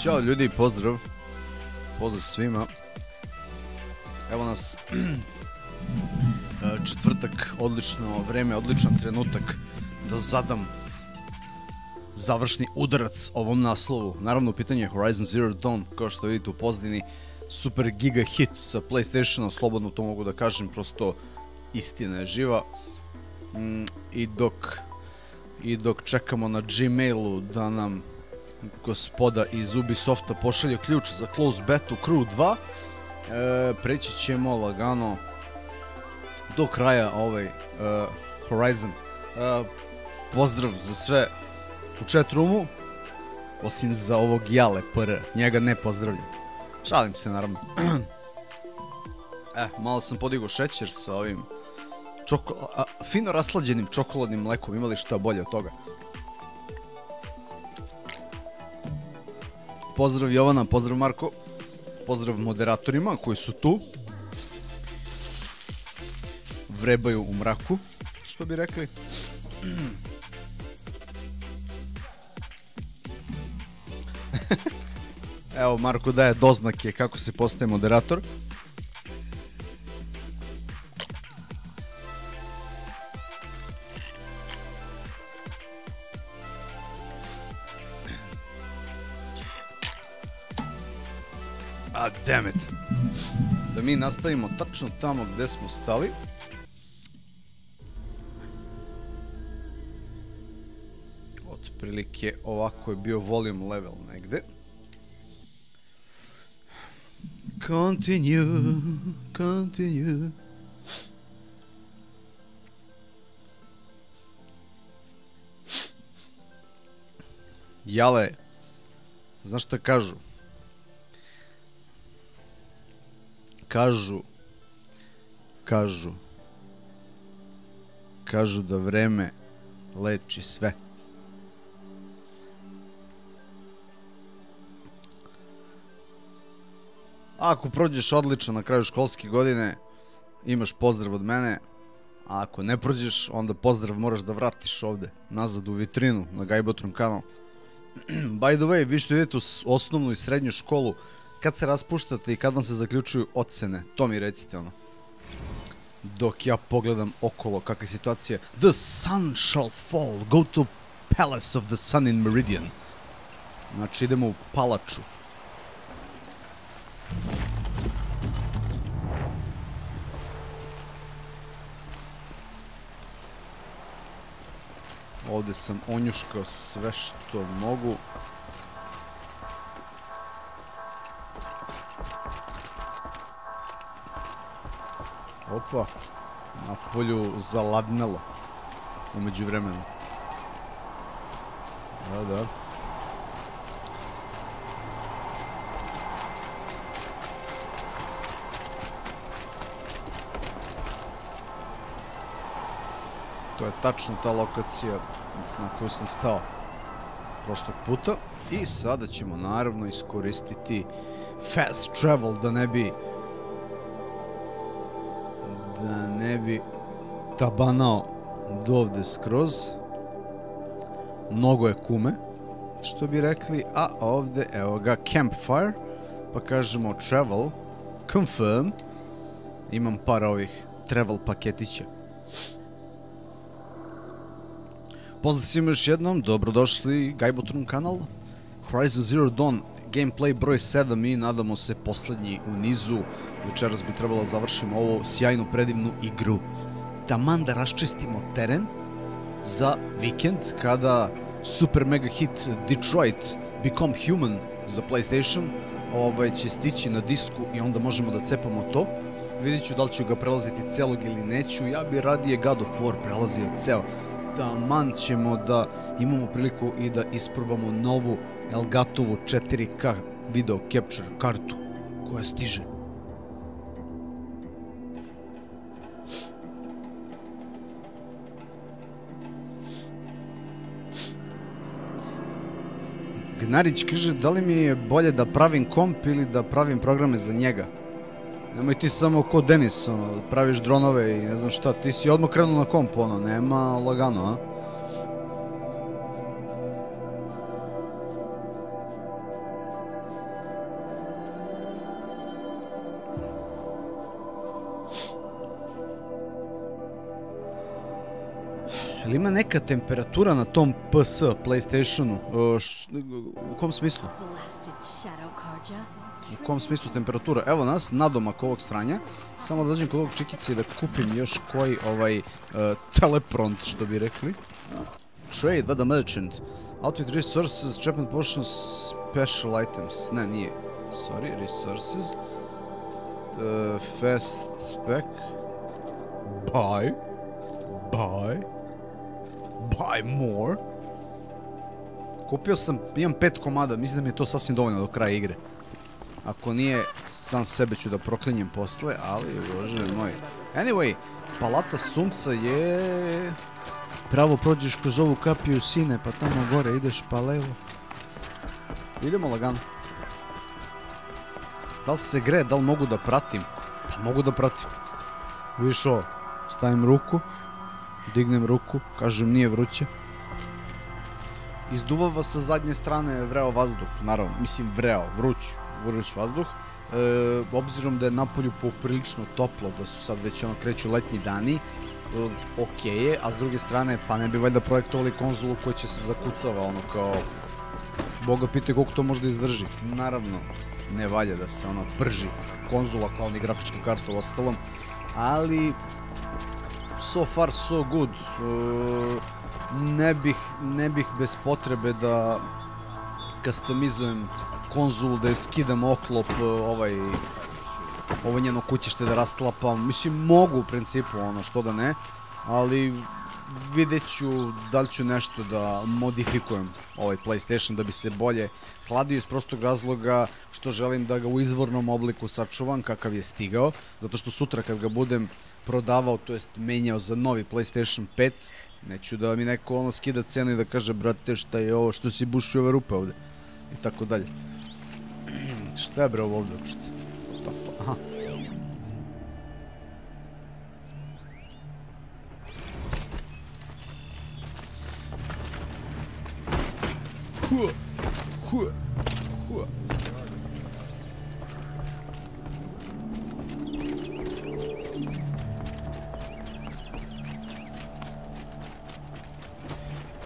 Ćao ljudi, pozdrav. Pozdrav svima. Evo nas četvrtak, odlično vreme, odličan trenutak da zadam završni udarac ovom naslovu. Naravno u pitanju je Horizon Zero Dawn, kao što vidite u pozadini, super giga hit sa PlayStationa, slobodno to mogu da kažem, prosto istina je živa. I dok čekamo na Gmailu da nam gospoda iz Ubisofta pošalje ključ za close beta Crew 2, preći ćemo lagano do kraja Horizon. Pozdrav za sve u chat roomu, osim za ovog Jale PR, njega ne pozdravljam. Šalim se naravno. Malo sam podigao šećer sa ovim fino raslađenim čokoladnim mlekom, imali šta bolje od toga. Pozdrav Jovana, pozdrav Marko, pozdrav moderatorima koji su tu. Vrebaju u mraku, što bi rekli. Evo, Marko daje doznake kako se postaje moderator. Damn it. Da mi nastavimo tačno tamo gde smo stali. Otprilike ovako je bio volume level negde. Continue. Jale, znaš šta kažu? Kažu da vreme leči sve. Ako prođeš odlično na kraju školske godine, imaš pozdrav od mene, a ako ne prođeš, onda pozdrav moraš da vratiš ovde, nazad u vitrinu, na GAJBOTRON kanal. By the way, vi što idete u osnovnu i srednju školu, kad se raspuštate i kad vam se zaključuju ocene, to mi recite ono. Dok ja pogledam okolo kakva je situacija. The sun shall fall, go to palace of the sun in Meridian. Znači idemo u palaču. Ovde sam onjuškao sve što mogu. Opa, na polju zaladnelo umeđu vremenu. Da. To je tačno ta lokacija na koju sam stao prošlog puta. I sada ćemo naravno iskoristiti fast travel da ne bi tabanao do ovde skroz. Mnogo je kume, što bi rekli, a ovde, evo ga, campfire, pa kažemo travel, confirm, imam par ovih travel paketića. Pozdrav svima još jednom, dobrodošli GAJBOTRON kanal, Horizon Zero Dawn, gameplay broj 7 i nadamo se poslednji u nizu. Večeras bi trebalo završimo ovu sjajnu, predivnu igru. Taman da raščistimo teren za vikend kada super mega hit Detroit Become Human za PlayStation će stići na disku i onda možemo da cepamo to. Vidjet ću da li ću ga prelaziti celog ili neću. Ja bi radije God of War prelazio ceo. Taman ćemo da imamo priliku i da isprobamo novu Elgatovu 4K video capture kartu koja stiže. Gnarić kaže, da li mi je bolje da pravim komp ili da pravim programe za njega? Nemoj ti samo ko Denis, ono, praviš dronove i ne znam šta, ti si odmah krenuo na komp, ono, nema lagano, a? Jel ima neka temperatura na tom PS, PlayStationu? U kom smislu? U kom smislu temperatura? Evo nas, nadomak ovog sranja. Samo da dođem kod ovog čikice i da kupim još koji telepront, što bi rekli. Trade, what the merchant. Outfit resources, cheapment potions, special items. Ne, nije. Sorry, resources. Fast spec. Buy. Buy. Buy more. Kupio sam, imam 5 komada, mislim da mi je to sasvim dovoljno do kraja igre. Ako nije, sam sebe ću da proklinjem posle, ali bože moj. Anyway, palata sunca je... Pravo prođeš kroz ovu kapiju sine, pa tamo gore ideš pa levo. Idemo lagano. Da li se gre, da li mogu da pratim? Pa mogu da pratim. Vidiš ovo, stavim ruku, dignem ruku, kažem nije vruće. Izduvava sa zadnje strane vreo vazduh, naravno, mislim vreo, vruć vazduh. Obzirom da je napolju poprilično toplo, da su sad već kreću letnji dani, ok je, a s druge strane pa ne bi valjda projektovali konzolu koja će se zakucava, ono kao Boga pitaj koliko to može da izdrži. Naravno, ne valja da se prži konzola kao ni grafička karta u ostalom, ali so far so good. Ne bih bez potrebe da customizujem konzolu, da je skidam oklop, ovo njeno kućište da rastlapam. Mislim, mogu u principu, što da ne, ali vidjet ću da li ću nešto da modifikujem ovaj PlayStation da bi se bolje hladio, iz prostog razloga što želim da ga u izvornom obliku sačuvam kakav je stigao, zato što sutra kad ga budem prodavao, to jest menjao za novi PlayStation 5, neću da mi neko skida cenu i da kaže brate šta je ovo, što si bušio ove rupe ovde i tako dalje. Šta je bre ovo ovde uopšte? Aha.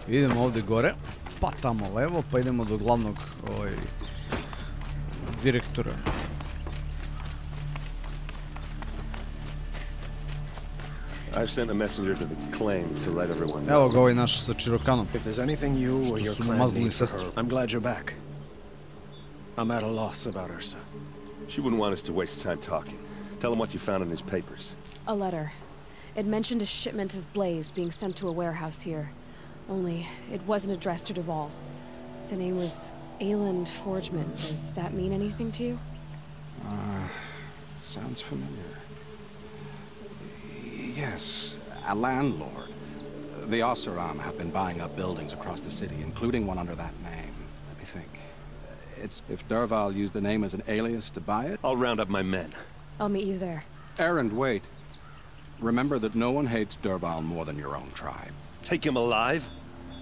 Idemo ovde gore, pa tamo levo, pa idemo do glavnog direktora. I've sent a messenger to the clan to let everyone know. Evo ga ovaj naš sa čirokanom. If there's anything you or your clan need for her, I'm glad you're back. I'm at a loss about Ursa. She wouldn't want us to waste time talking. Tell him what you found in his papers. A letter. It mentioned a shipment of blaze being sent to a warehouse here. Only, it wasn't addressed to Duval. The name was Ayland Forgeman. Does that mean anything to you? Sounds familiar. Yes, a landlord. The Oseram have been buying up buildings across the city, including one under that name. Let me think. It's if Derval used the name as an alias to buy it? I'll round up my men. I'll meet you there. Errand, wait. Remember that no one hates Derval more than your own tribe. Take him alive?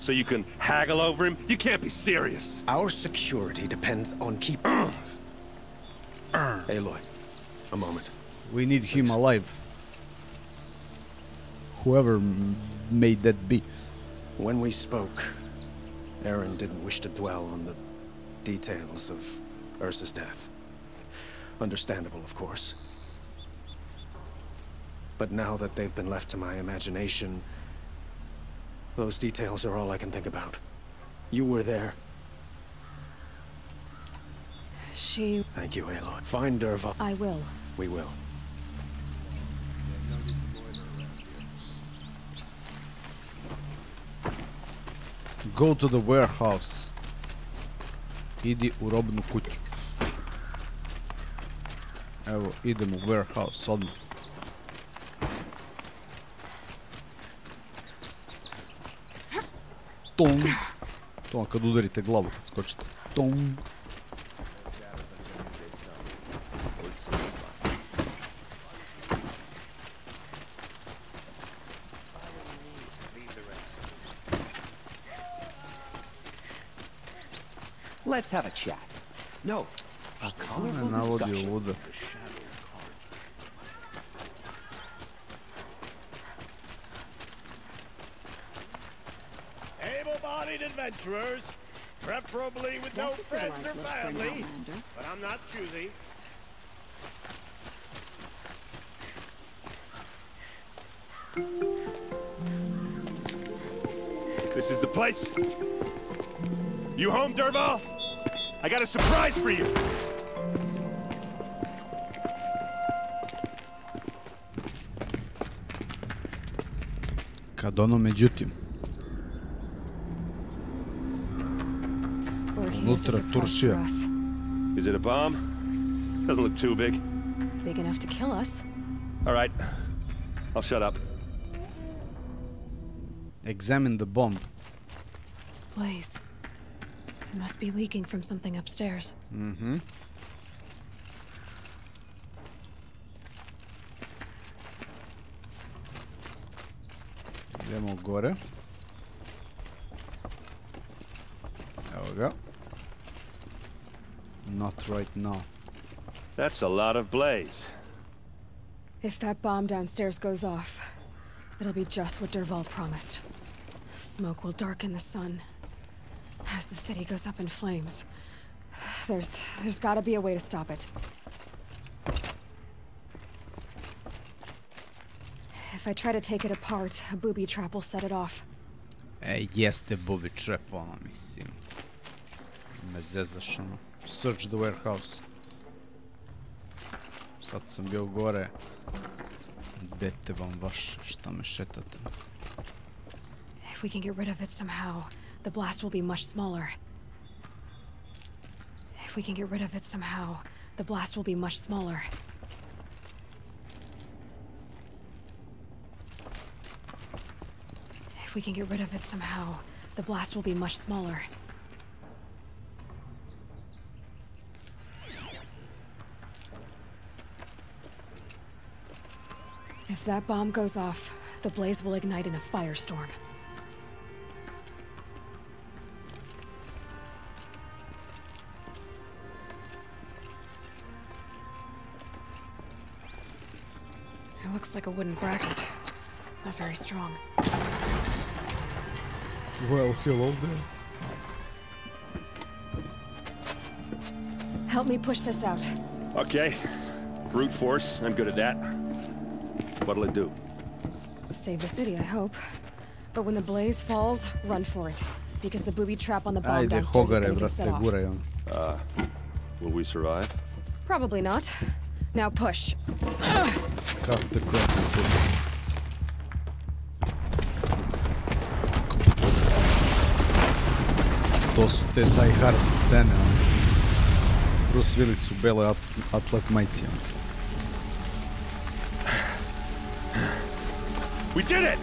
So you can haggle over him? You can't be serious. Our security depends on keeping... Aloy, a moment. We need him alive. Whoever may that be. When we spoke, Aaron didn't wish to dwell on the details of Ursa's death. Understandable, of course. But now that they've been left to my imagination, those details are all I can think about. You were there. She... Thank you, Aloy. Find Derval. I will. We will. Go to the warehouse. Idi u robnu kuću. Evo, idemo u warehouse odmah. Tom. To kad udarite glavu, kad skočite. Tom. Let's have a chat. No. A colorful discussion. able-bodied adventurers, preferably with no friends or family, but I'm not choosy. This is the place. You home, Derval? I got a surprise for you. Kad ono međutim. Unutra turšija. Is it a bomb? Doesn't look too big. Big enough to kill us. All right. I'll shut up. Examine the bomb. Blaze. It must be leaking from something upstairs. Mhm. Idemo gore. Evo ga. Not right now. That's a lot of blaze. If that bomb downstairs goes off, it'll be just what Derval promised. Smoke will darken the sun. As the city goes up in flames, there's gotta be a way to stop it. If I try to take it apart, a booby trap will set it off. Jeste booby trap, ono, mislim. Me zezaš, ono. Search the warehouse. Sad sam bio gore. Dete vam vaš, šta me šetate. If we can get rid of it somehow, the blast will be much smaller. If we can get rid of it somehow, the blast will be much smaller. If we can get rid of it somehow, the blast will be much smaller. If that bomb goes off, the blaze will ignite in a firestorm. It looks like a wooden bracket. Not very strong. Well, hello there. Help me push this out. Okay. Brute force. I'm good at that. What'll it do? Save the city, I hope. But when the blaze falls, run for it. Because the booby trap on the bomb downstairs is going to get set off. Will we survive? Probably not. Now push. Cut the crap. To su te die hard scene. Bruce Willis u beloj atlet majici. We did it!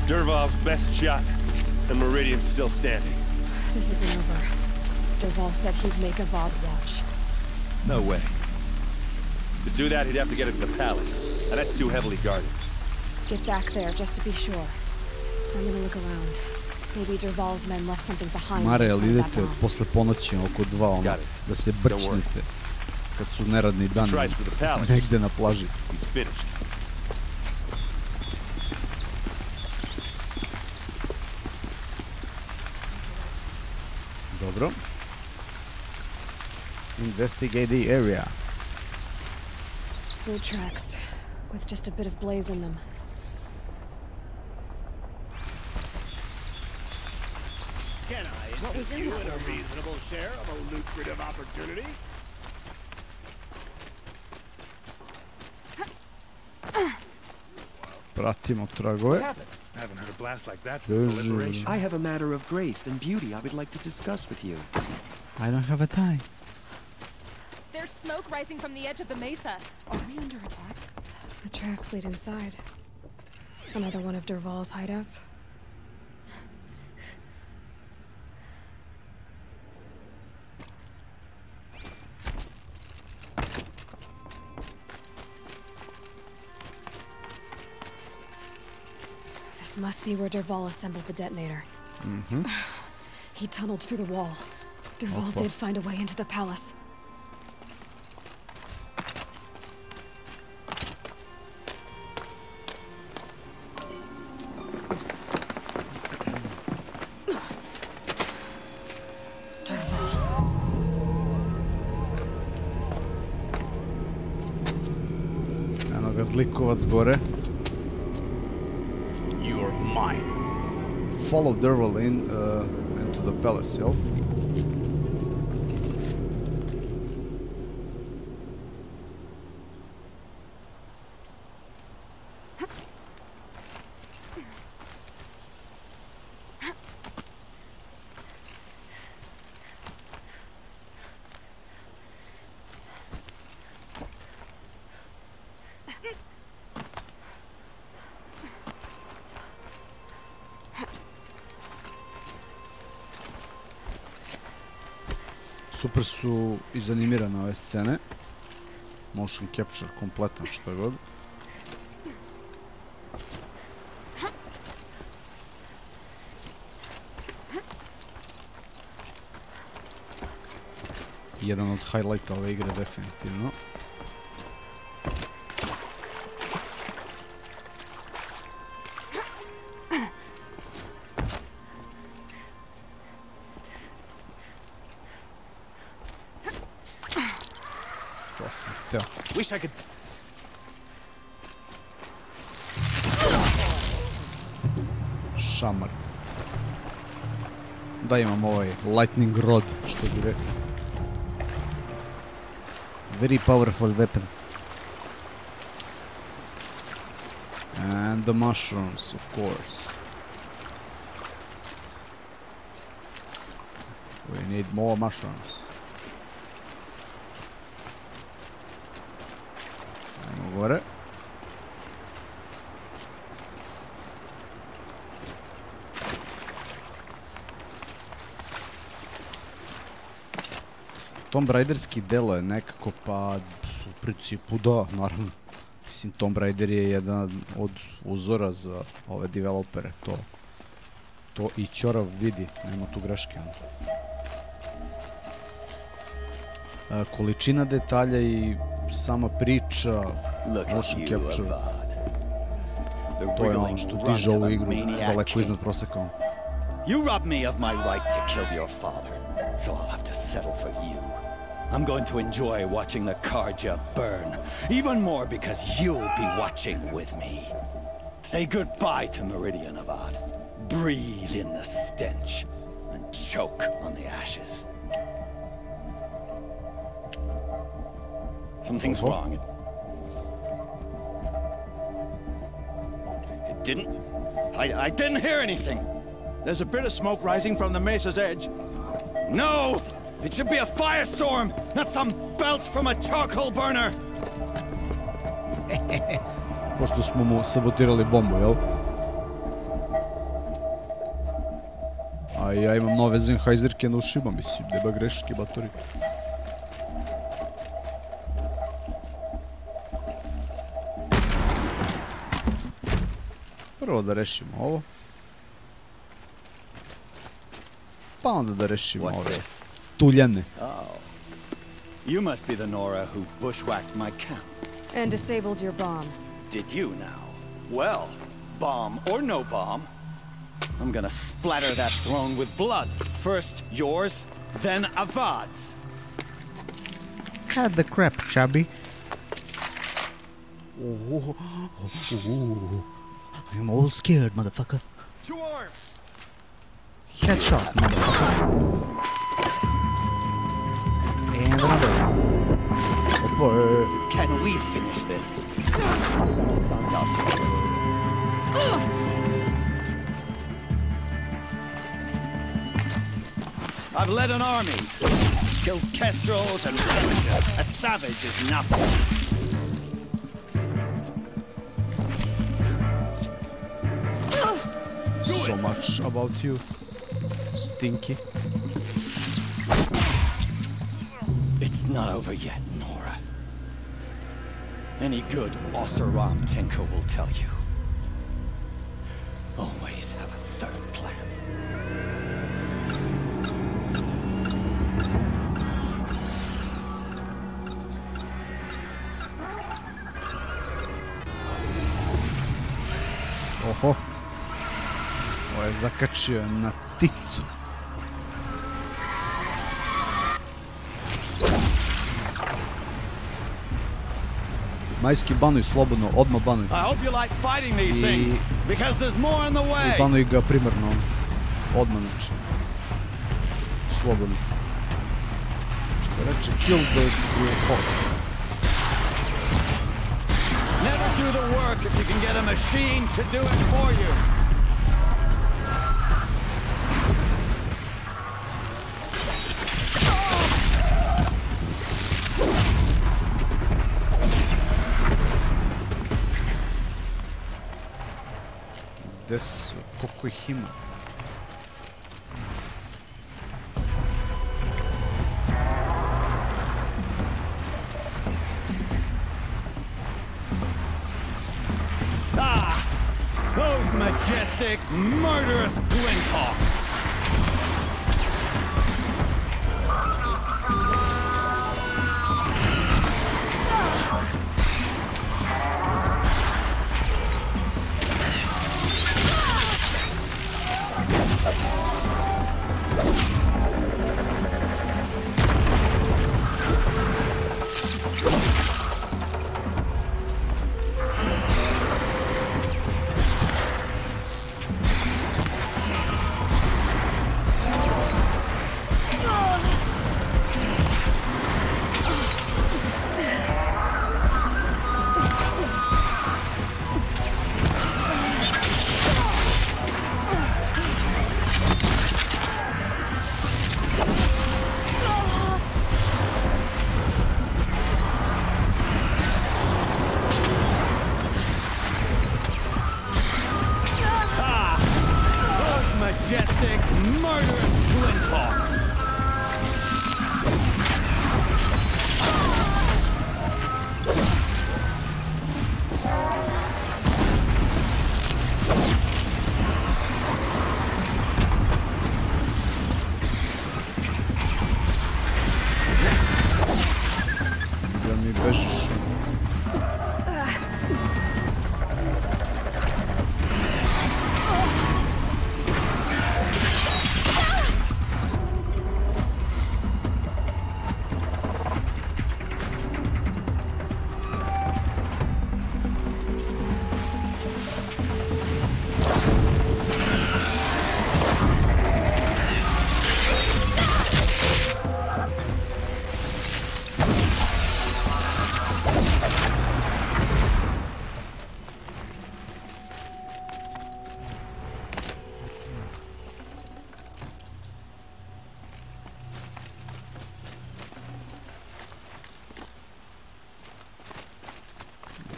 Derval's best shot, and Meridian's still standing. This isn't over. Derval said he'd make a VOD watch. No way. To do that, he'd have to get into the palace, and that's too heavily guarded. Get back there, just to be sure. I'm gonna look around. Maybe Derval's men left something behind. Mare, ali idete posle ponoći oko 2, ono, da se brčnete kad su neradni dani negde na plaži. He's finished. Dobro. Investigate the area. Boot tracks, with just a bit of blaze in them. Can I interest you in a reasonable share of a lucrative opportunity? Pratimo tragove. I haven't heard a blast like that since the liberation. I have a matter of grace and beauty I would like to discuss with you. I don't have a time. There's smoke rising from the edge of the mesa. Are we under attack? The tracks lead inside. Another one of Derval's hideouts. This must be where Derval assembled the detonator. Mhm. He tunneled through the wall. Derval did find a way into the palace. ga zlikovac gore. You're mine. Follow Derval into the palace, jel? Super su izanimirane ove scene. Motion capture kompletan, što je god. Jedan od highlighta ove igre definitivno. Wish I could. Šamar. Da, imam ovaj lightning rod, što bi rekao. Very powerful weapon. And the mushrooms, of course. We need more mushrooms. Gore. Tomb Raiderski delo je nekako, pa u principu da, naravno. Mislim, Tomb Raider je jedan od uzora za ove developere, to i Ćorav vidi, nema tu greške. Količina detalja i sama priča, motion capture, to je ono što diže ovu igru daleko iznad proseka. You robbed me of my right to kill your father, so I'll have to settle for you. I'm going to enjoy watching the KRAJ burn, even more because you'll be watching with me. Say goodbye to Meridian Avad. Breathe in the stench and choke on the ashes. Something's wrong. It didn't. I didn't hear anything. There's a bit of smoke rising from the mesa's edge. No! It should be a firestorm, not some belch from a charcoal burner! Pošto smo mu sabotirali bombu, jel? A ja imam nove Sennheiserke na ušima, mislim, nema greške batori. Prvo da rešimo ovo. Pa onda da rešimo ove tuljane. You must be the Nora who bushwhacked my camp. And disabled your bomb. Did you now? Well, bomb or no bomb, I'm gonna splatter that throne with blood. First yours, then Avad's. Cut the crap, chubby. I'm all scared, motherfucker. Two arms. Headshot, motherfucker. And another one. Oh boy. Can we finish this? I've led an army. Killed kestrels and ravagers. A savage is nothing. So much about you, Stinky. It's not over yet, Nora. Any good Oseram tinker will tell you. Always have a third plan. Oho. Ovo je zakačio na ticu. Majski banuj slobodno, odmah banuj. I hope you like fighting these things, because there's more in the way. I banuj ga primarno, odmah znači. Slobodno. Što reče, kill the fox. Never do the work if you can get a machine to do it for you. Gde su? Koliko ih ima? Those majestic, murderous glinthawks! Majestic, murderous glinthawks! Da mi bežiš.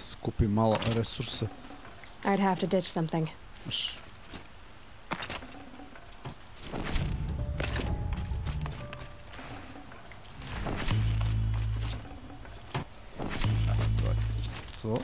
Skupi malo resursa. I'd have to ditch something. To.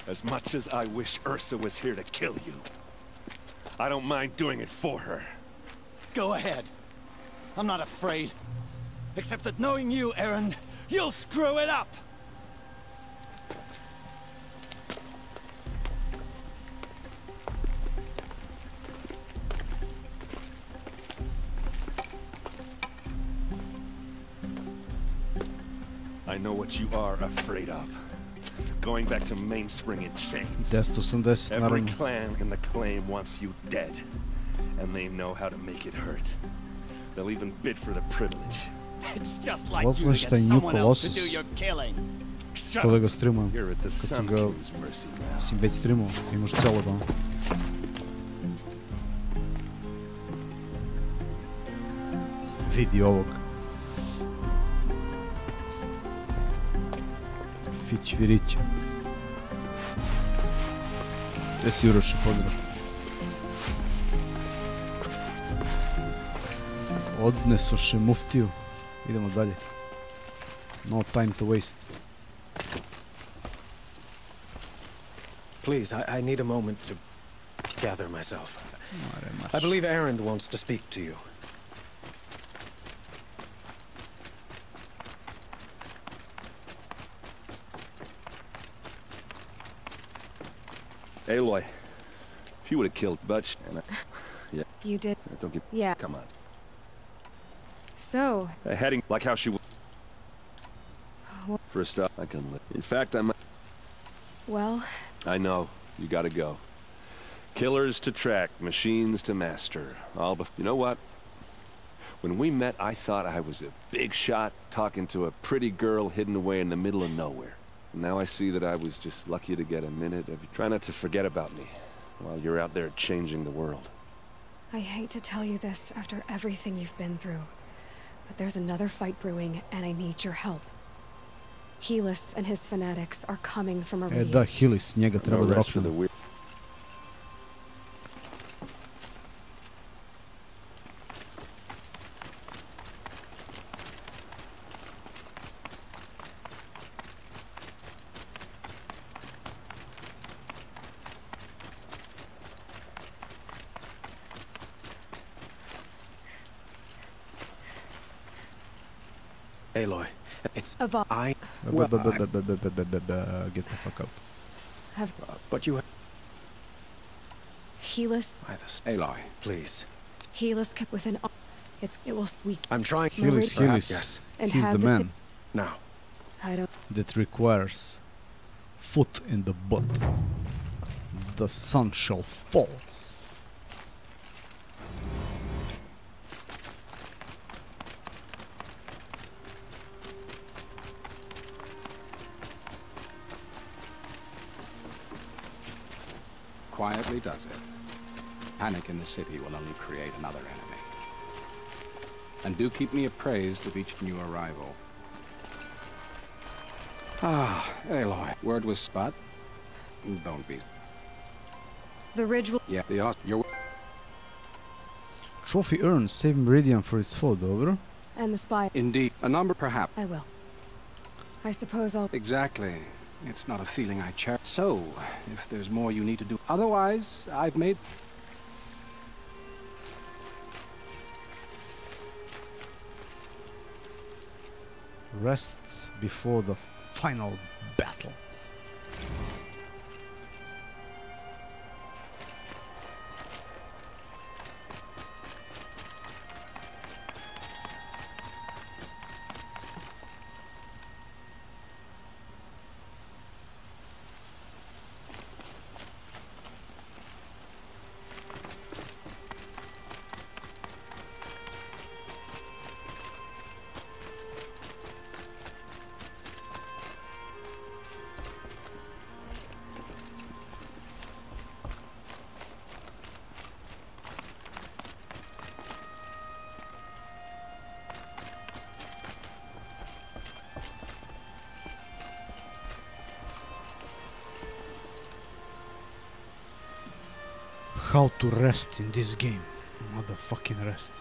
As much as I wish Ursa was here to kill you, I don't mind doing it for her. Go ahead. I'm not afraid. Except that knowing you, Aaron, you'll screw it up! I know what you are afraid of. Going back to Mainspring in chains. 1080, Every naravno. clan in the claim wants you dead. And they know how to make it hurt. They'll even bid for the privilege. It's just like What you to was get the new someone else to do Colossus? your killing. Što da ga streamujem? You're at the Kad Sun sam ga, King's mercy now. mislim, već streamuo, imaš celo dan. Vidi ovog. Fić Virića. Gde si Uroše, pozdrav. Odnesuše muftiju. Idemo dalje. No time to waste. Please, I need a moment to... gather myself. I believe Erend wants to speak to you. Aloy. She would have killed Butch. And yeah. You did? Don't get... Yeah. Come on. So... Heading like how she would... For a stop, I can live. In fact, I might... Well... I know. You gotta go. Killers to track, machines to master. All you know what? When we met, I thought I was a big shot talking to a pretty girl hidden away in the middle of nowhere. And now I see that I was just lucky to get a minute of... Try not to forget about me while you're out there changing the world. I hate to tell you this after everything you've been through, but there's another fight brewing, and I need your help. Helis and his fanatics are coming from Arabia. Da, Helis, njega treba da roknemo. Aloy, it's... I... Well, get the fuck out. But you... Helis... Aloy, please. Helis kept within... It will... I'm trying... Helis, yes. He's the man. Now. I don't... That requires... foot in the butt. The sun shall fall. quietly does it. Panic in the city will only create another enemy. And do keep me appraised of each new arrival. Ah, Aloy. Word was spot. Don't be. The ridge will... Yeah, the your... Trophy earned. Save Meridian for its foe, dobro? And the spy... Indeed. A number, perhaps. I will. I suppose I'll... Exactly. It's not a feeling I cherish. So, if there's more you need to do... Otherwise, I've made... Rest before the final battle. How to rest in this game. Motherfucking rest.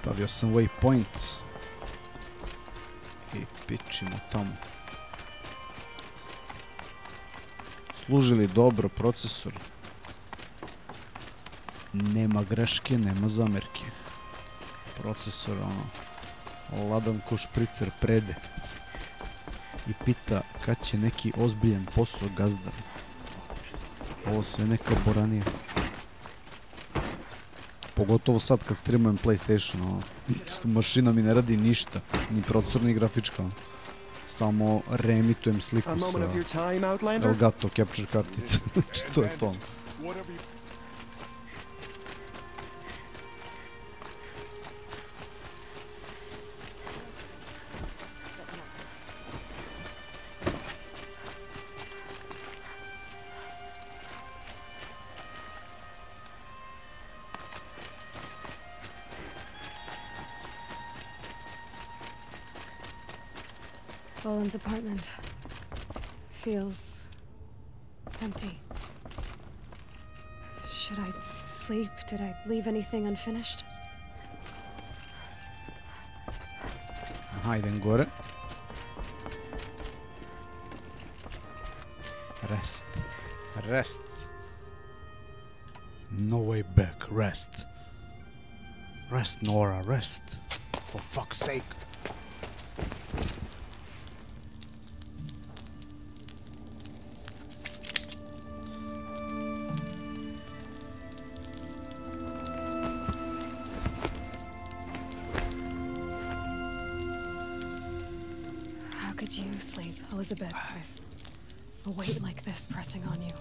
Stavio sam waypoint i pičimo tamo. Služi li dobro procesor? Nema greške, nema zamerke. Procesor ono ladan ko špricer prede i pita kad će neki ozbiljan posao gazda. Ovo sve neka boranija. Pogotovo sad kad streamujem PlayStation, mašina mi ne radi ništa, ni procesor, ni grafička. Samo reemitujem sliku sa Elgato capture kartice, što je to? Boland's apartment feels empty. Should I sleep? Did I leave anything unfinished? Aha, idem gore. Rest. Rest. No way back. Rest. Rest, Nora, rest. For fuck's sake. How could you sleep, Elizabeth, with a weight like this pressing on you?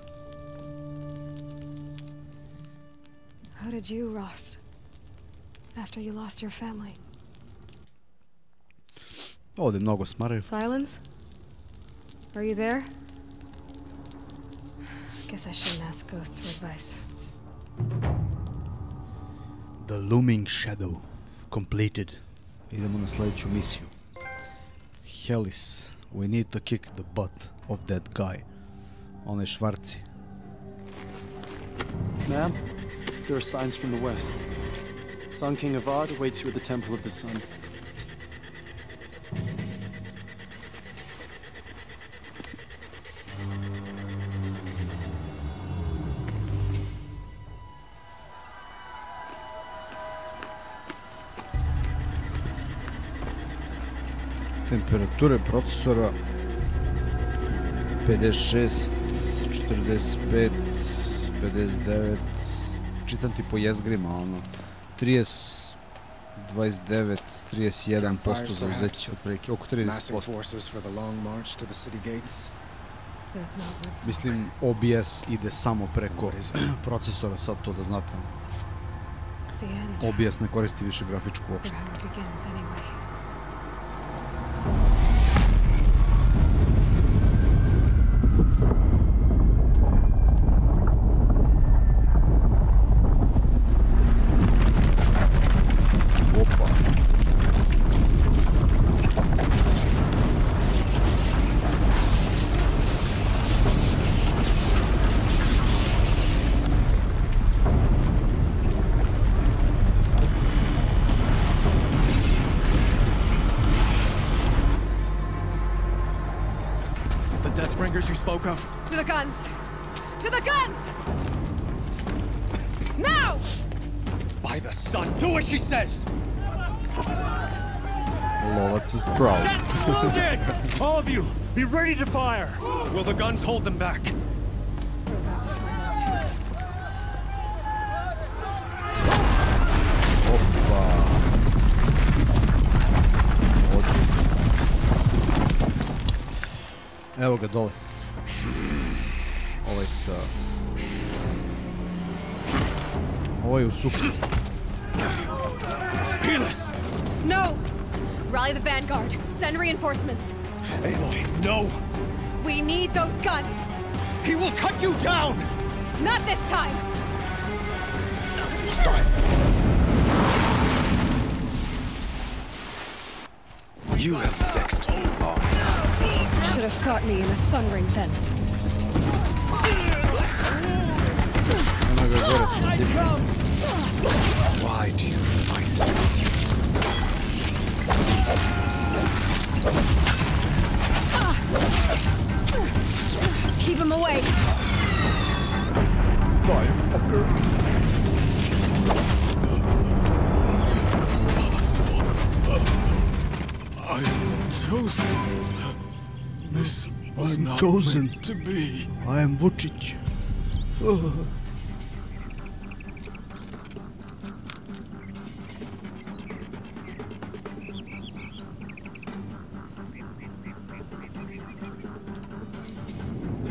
How did you, Rost? After you lost your family. Ovdje mnogo smaraju. Silence? Are you there? Guess I shouldn't ask ghosts for advice. The Looming Shadow. Completed. Idemo na sljedeću misiju. Hellis. We need to kick the butt of that guy. Onaj Švarci. Ma'am, there are signs from the west. Sun King Avad awaits you at the Temple of the Sun. Temperature procesora 56, 45, 59. Čitam ti po jezgrima, ono 30, 29, 31% za uzeće, otprilike oko 30%. Mislim, OBS ide samo preko procesora, sad to da znate. OBS ne koristi više grafičku uopšte. You spoke of? To the guns! To the guns! Now! By the sun, do what she says! Lovac is proud. Get loaded! All of you, be ready to fire! Will the guns hold them back? Evo ga dole. Ovaj sa... Ovaj u suknu. No! Rally the vanguard. Send reinforcements. Aloy, no! We need those guns! He will cut you down! Not this time! Stop! You have fixed me long enough. Should have caught me in a sun ring then. Why do you fight? Keep him away. Die, fucker. I am chosen. This was I'm not chosen meant to be. I am Vučić.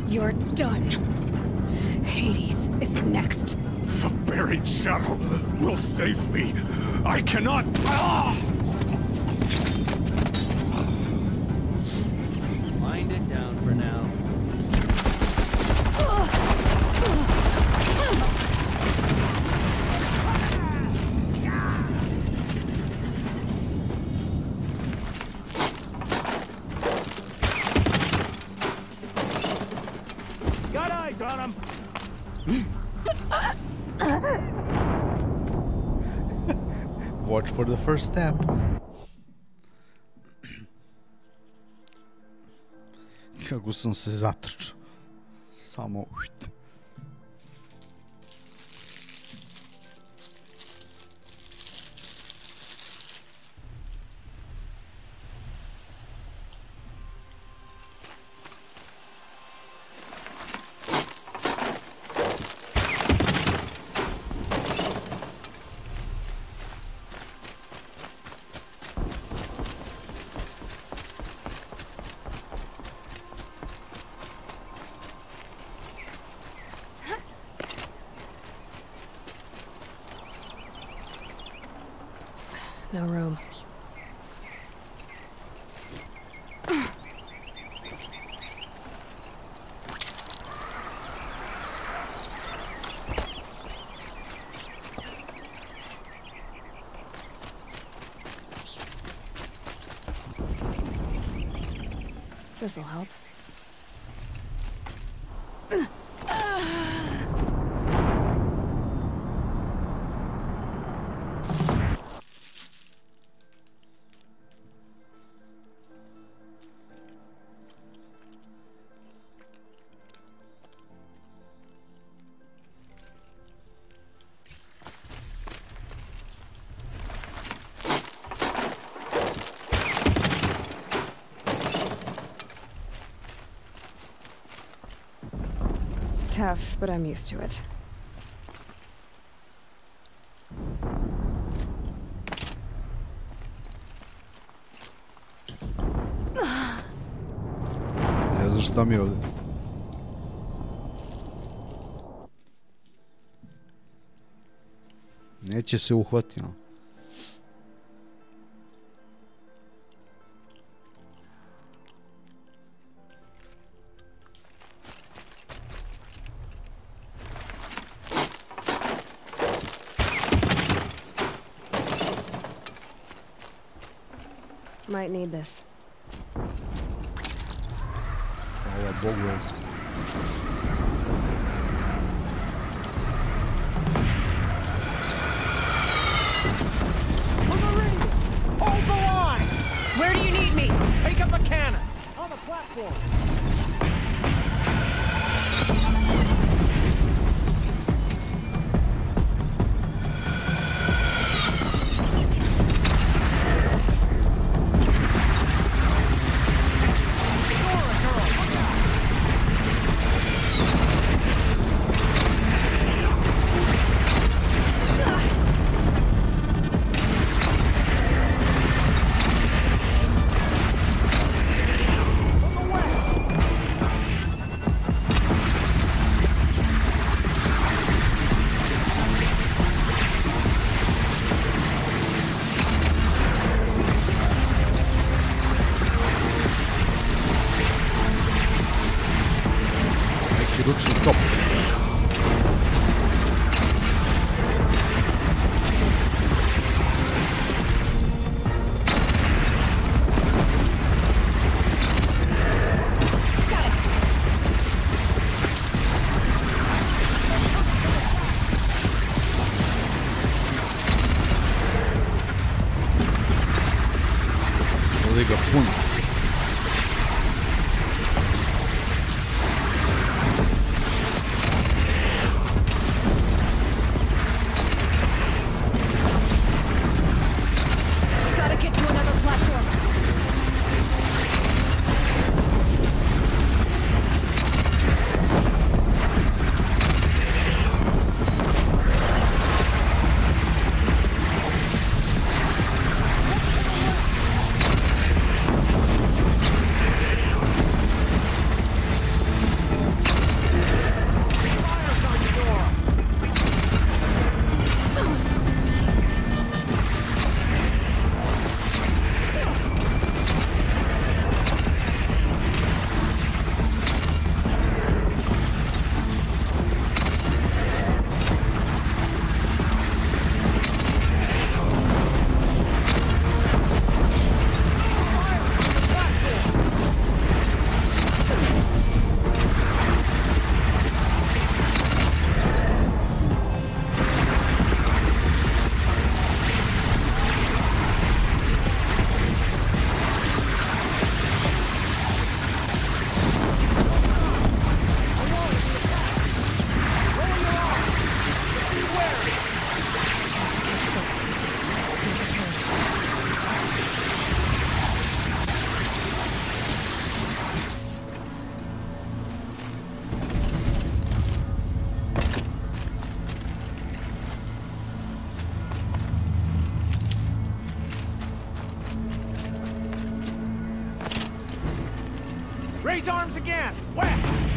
You're done. Hades is next. The buried shadow will save me. I cannot. Wind it down for now. Got him. Watch for the first step. Kako sam se zatrčao. Samo... No room. This'll help. Tough, but I'm used to it. Ne znam šta mi je ovdje. Neće se uhvati, no. Might need this. Hvala Bogu. Hold the line! Where do you need me? Take up a cannon! On the platform! Ručni top. Ovdje ga puno. Raise arms again! West!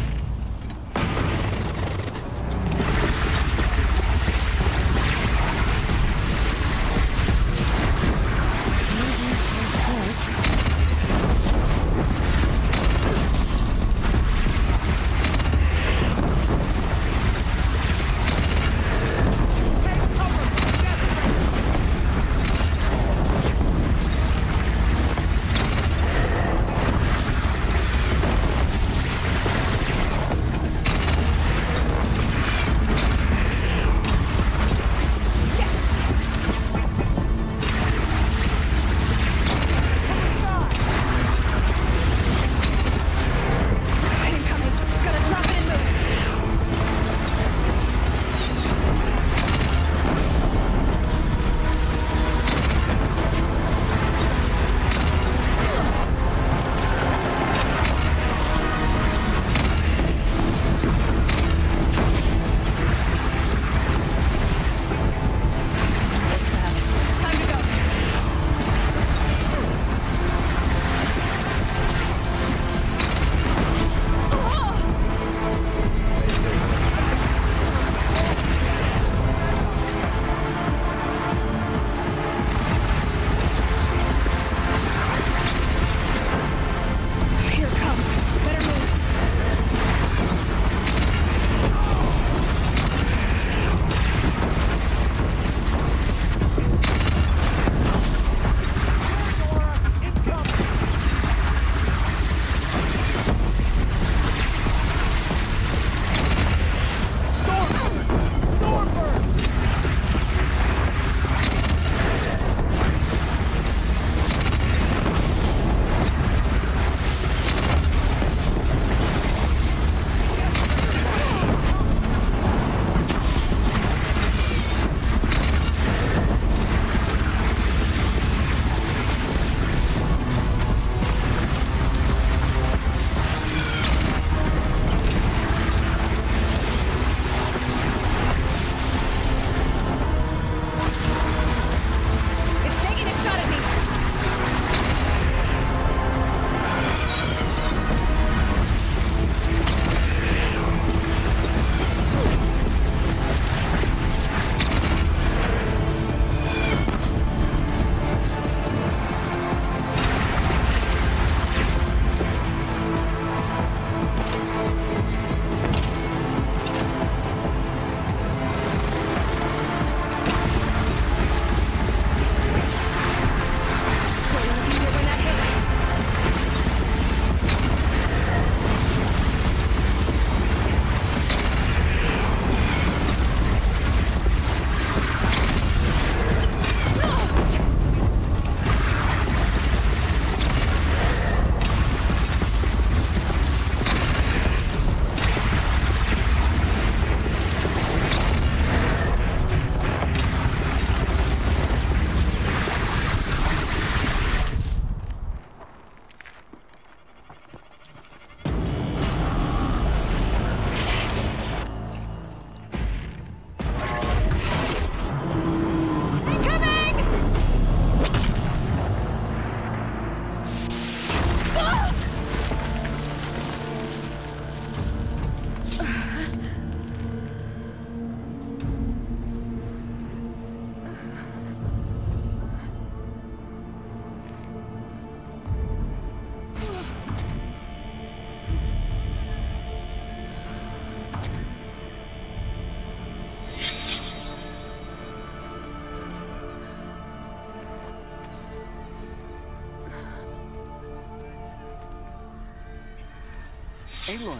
Aloy.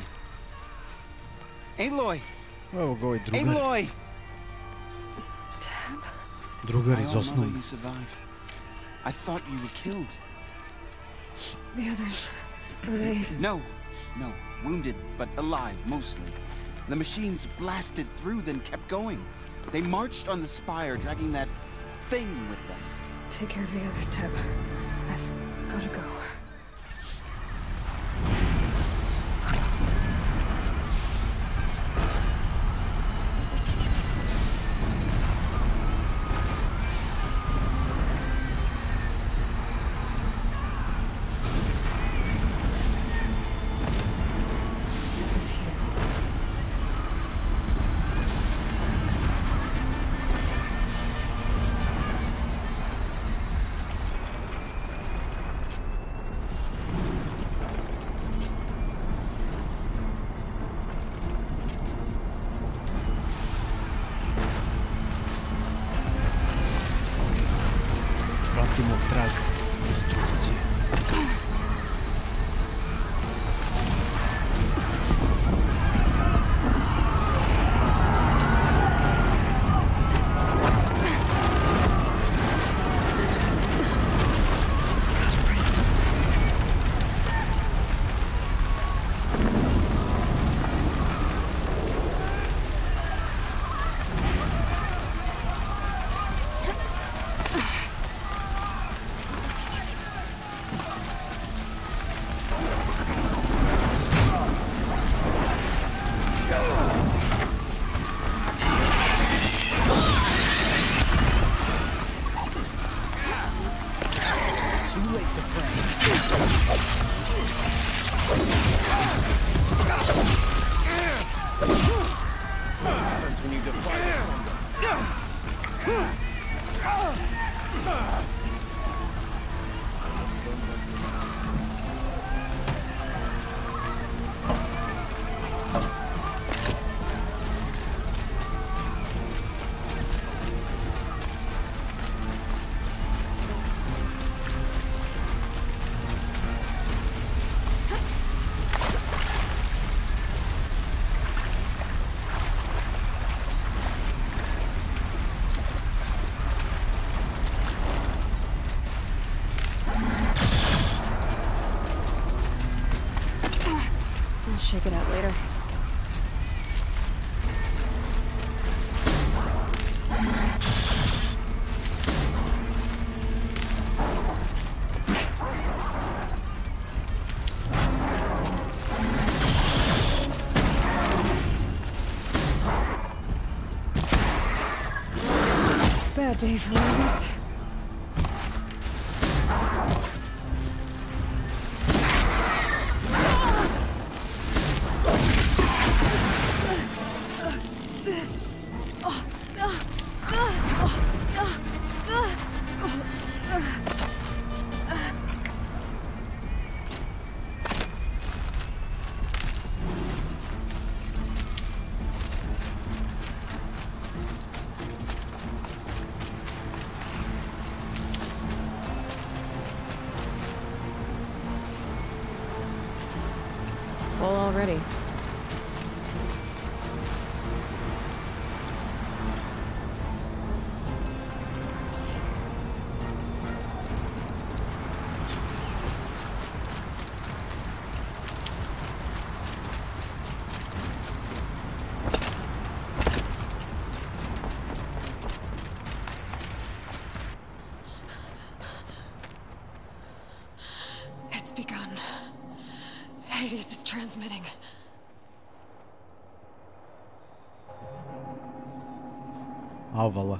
Aloy. Evo ga ovaj drugar. Aloy. Drugar iz osnovne. I thought you were killed. The others, were they? No, wounded, but alive, mostly. The machines blasted through, then kept going. They marched on the spire, dragging that thing with them. Take care of the others, Teb. I've gotta go. happens when you defy Check it out later. Bad day for all of us. Full already. It's begun. Hades is transmitting. Avala.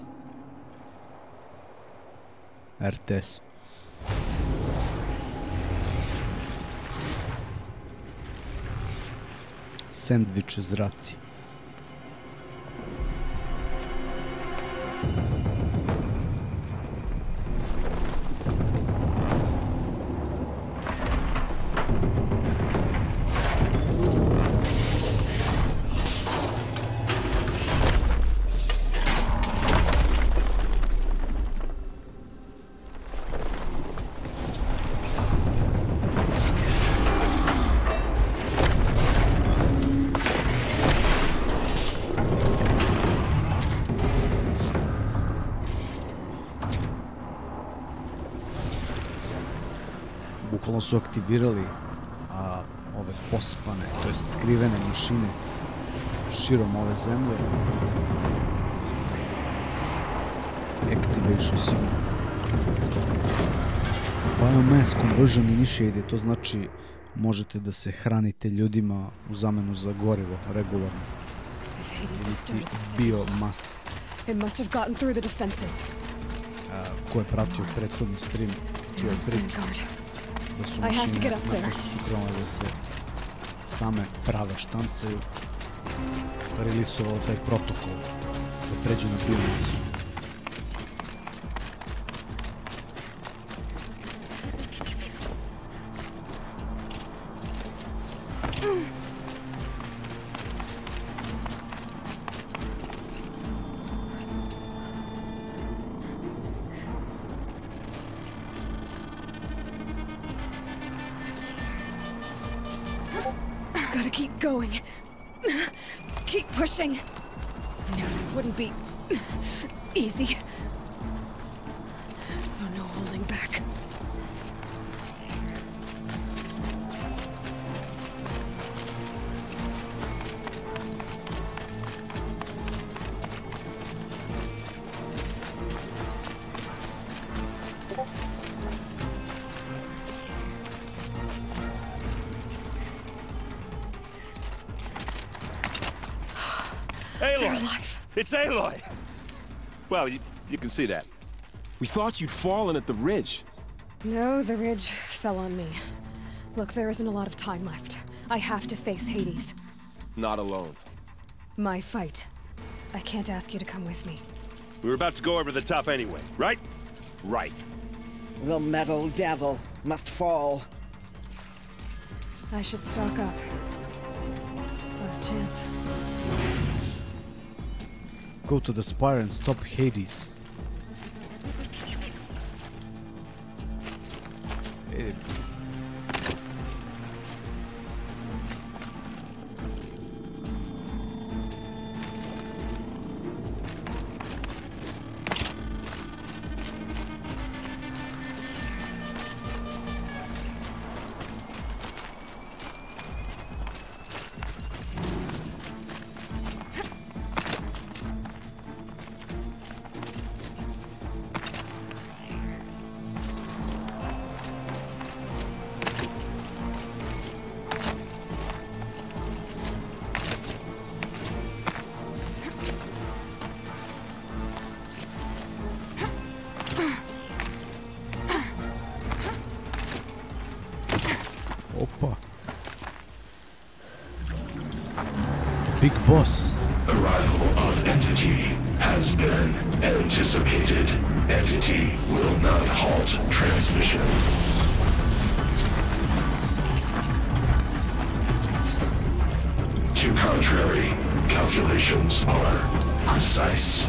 RTS. Sendvič zraci. Bukvalno su aktivirali ove pospane, to jest skrivene mašine širom ove zemlje. Activation signal. Biomass conversion initiated, to znači možete da se hranite ljudima u zamenu za gorivo regularno. Ili biomas. Ko je pratio prethodni stream, čuo je priču da su mašine, nakon što su krenule da se same prave štancaju, relisovalo taj protokol da pređe na biomasu. Gotta keep going. Keep pushing. I knew this wouldn't be easy. So no holding back. Aloy! It's Aloy! Well, you can see that. We thought you'd fallen at the ridge. No, the ridge fell on me. Look, there isn't a lot of time left. I have to face Hades. Not alone. My fight. I can't ask you to come with me. We were about to go over the top anyway, right? Right. The metal devil must fall. I should stock up. Last chance. Go to the spire and stop Hades. Opa. Big boss. Arrival of entity has been anticipated. Entity will not halt transmission. To contrary, calculations are precise.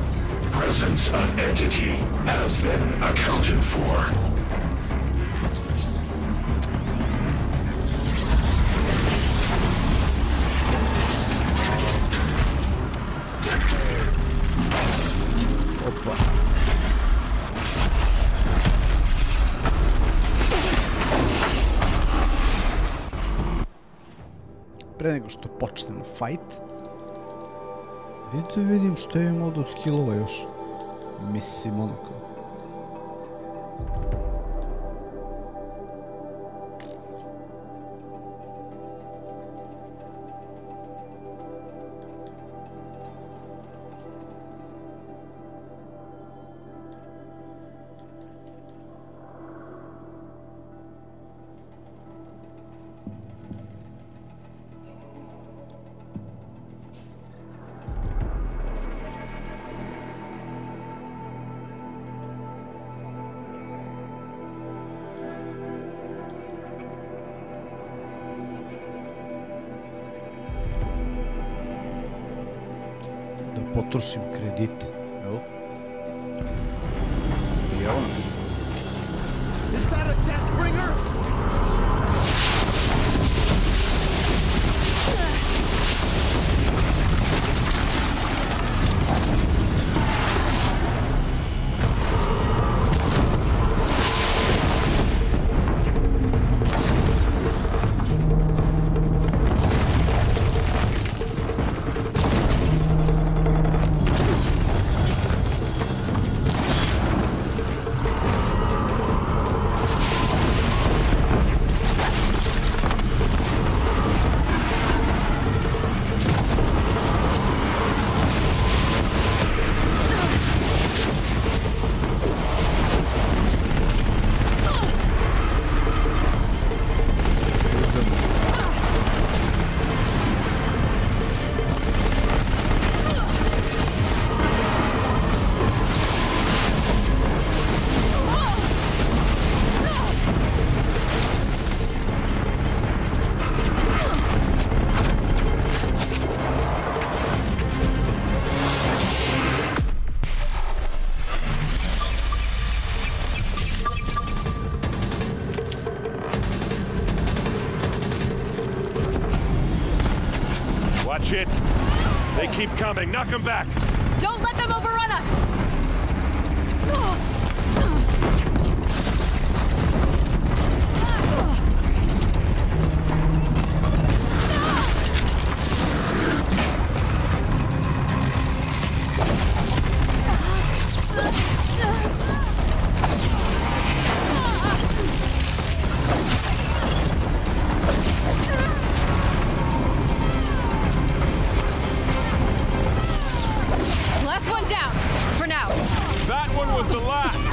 Presence of entity has been accounted for. Pre nego što počnemo fight, vidim što imam ovdje od skillova još. Mislim ono kao. Potrošim kredite. Evo. I evo nas. Is that a Deathbringer? Watch it. They keep coming. Knock them back. Don't let them overrun us. That one was the last.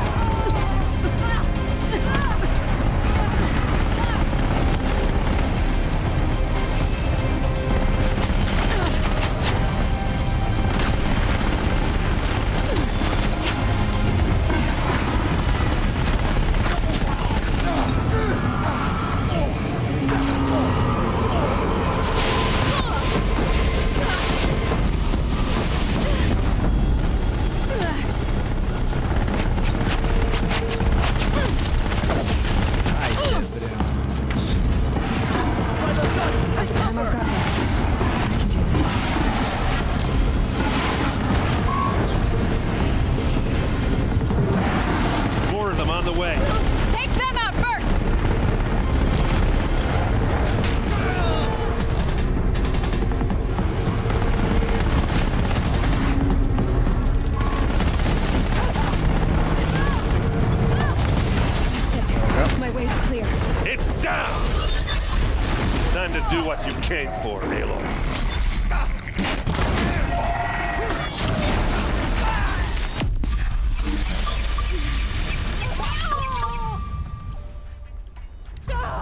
paid for, Aloy.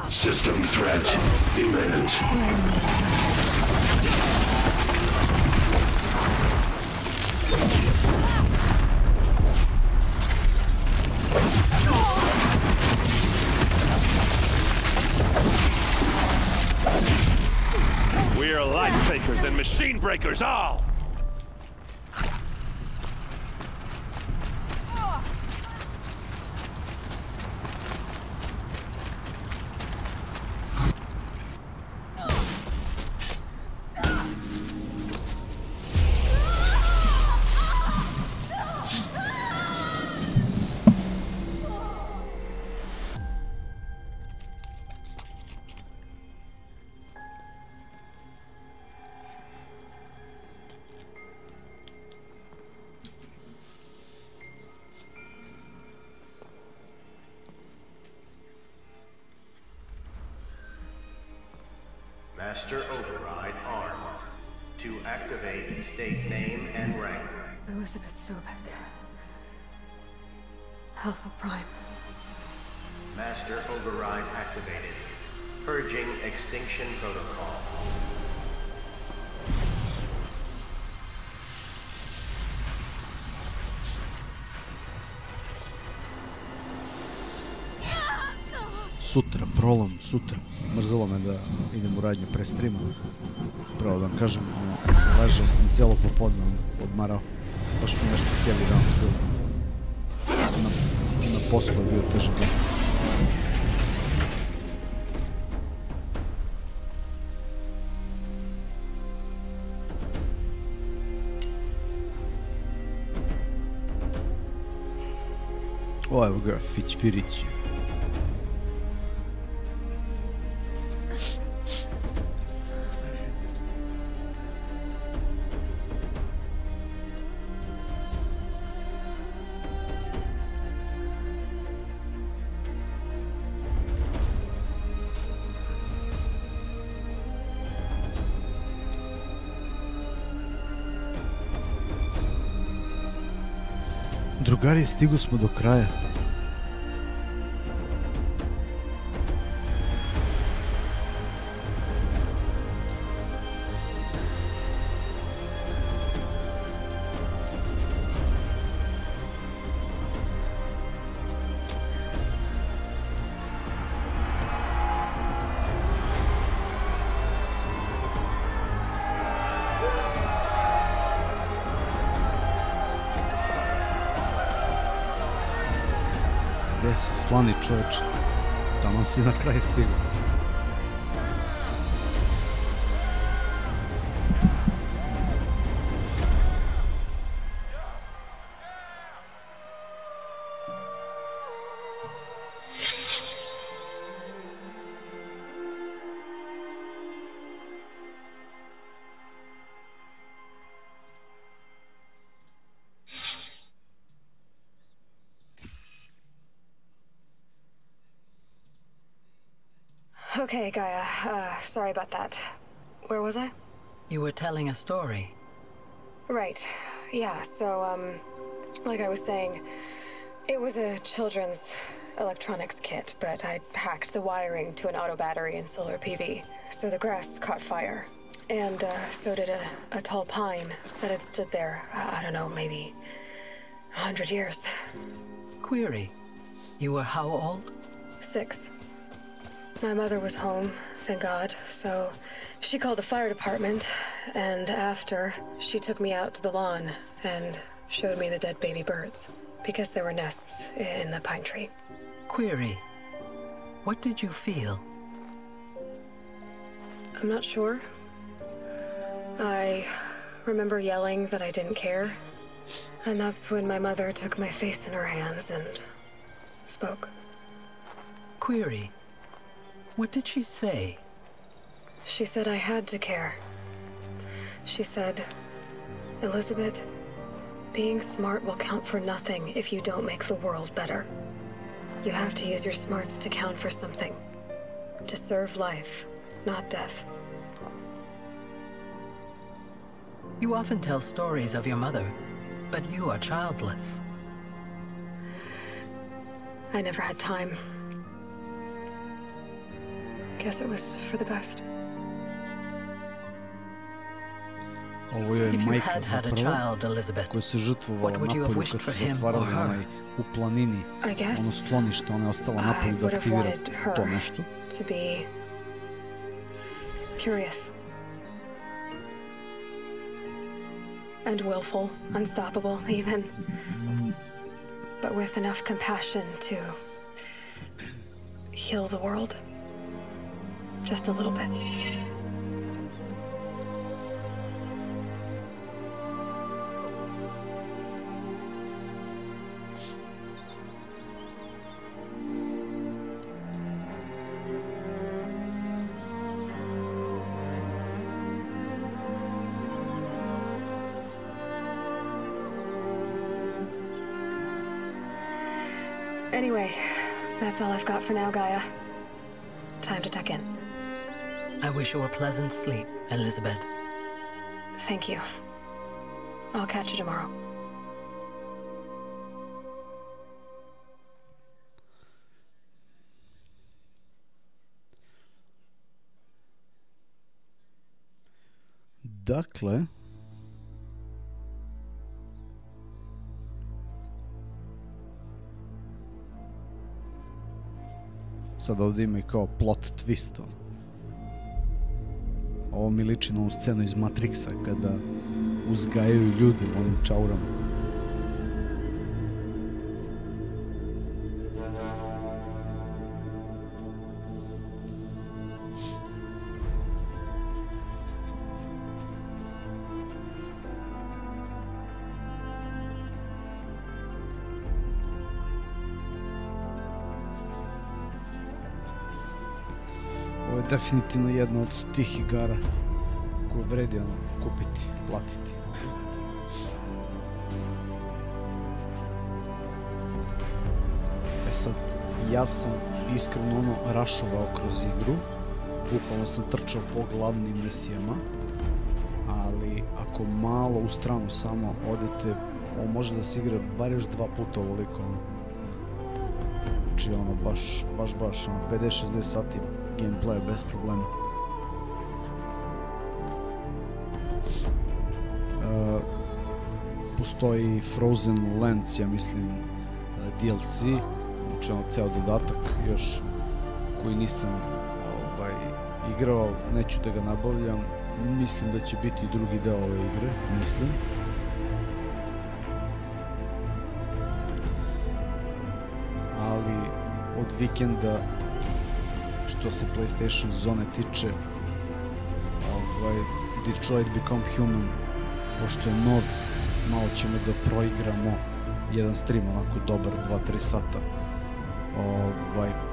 System threat imminent. We are life takers and machine breakers all! Master override armed. To activate, state name and rank. Elizabeth Sobek. Alpha Prime. Master override activated. Purging extinction protocol. Sutra, prolom, sutra. Mrzelo me da idem u radnju pre strima. Pravo da vam kažem, ležao sam cijelo popodne, odmarao. Baš mi nešto heavy danas bilo. Na poslu je bio težak dan. O, evo ga, Firić. Drugari, stigu smo do kraja. Gdje si, slani čovječ? Tamo si na kraj stigao. Okay, Gaia. Sorry about that. Where was I? You were telling a story. Right. Yeah, so, like I was saying, it was a children's electronics kit, but I hacked the wiring to an auto battery and solar PV. So the grass caught fire. And, so did a tall pine that had stood there, I don't know, maybe 100 years. Query. You were how old? 6. My mother was home, thank God, so she called the fire department, and after, she took me out to the lawn and showed me the dead baby birds, because there were nests in the pine tree. Query. What did you feel? I'm not sure. I remember yelling that I didn't care, and that's when my mother took my face in her hands and spoke. Query. What did she say? She said I had to care. She said, Elizabeth, being smart will count for nothing if you don't make the world better. You have to use your smarts to count for something. To serve life, not death. You often tell stories of your mother, but you are childless. I never had time. Guess it was for the best. Ovo je majka zapravo koja se žrtvovala napolju kad su zatvarali onaj u planini, ono sklonište, ona je ostala napolju da aktivira to nešto. To be curious and willful, unstoppable even, but with enough compassion to heal the world just a little bit. Anyway, that's all I've got for now, Gaia. Time to tuck in. I wish you a pleasant sleep, Elizabeth. Thank you. I'll catch you tomorrow. Dakle, sad ovdje ima i kao plot twist. Ovo mi liči na ovu scenu iz Matrixa kada uzgajaju ljudi u onim čaurama. Definitivno jedna od tih igara koju vredi kupiti, platiti. E sad, ja sam iskreno rašovao kroz igru, bukvalno sam trčao po glavnim misijama, ali ako malo u stranu samo odete, ovo može da se igra bar još 2 puta ovoliko. Znači baš 50-60 sati gameplaya bez problema. Postoji Frozen Lands, ja mislim, DLC, znači ceo dodatak još koji nisam igrao, neću da ga nabavljam, mislim da će biti drugi deo ove igre, mislim. Ali od vikenda što se PlayStation zone tiče, Detroit Become Human, pošto je nov, malo ćemo da proigramo jedan stream, onako dobar, 2-3 sata.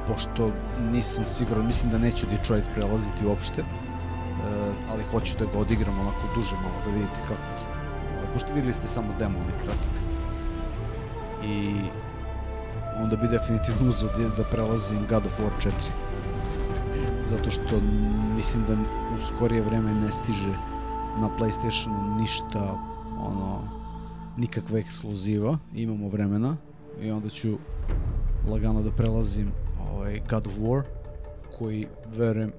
Pošto nisam siguran, mislim da neću Detroit prelaziti uopšte, ali hoću da ga odigram onako duže malo, da vidite kako. Pošto videli ste samo demo, onaj kratak. I onda bi definitivno uzeo da prelazim God of War 4. Zato što mislim da u skorije vreme ne stiže na PlayStationu ništa, nikakve ekskluziva, imamo vremena i onda ću lagano da prelazim God of War, koji verujem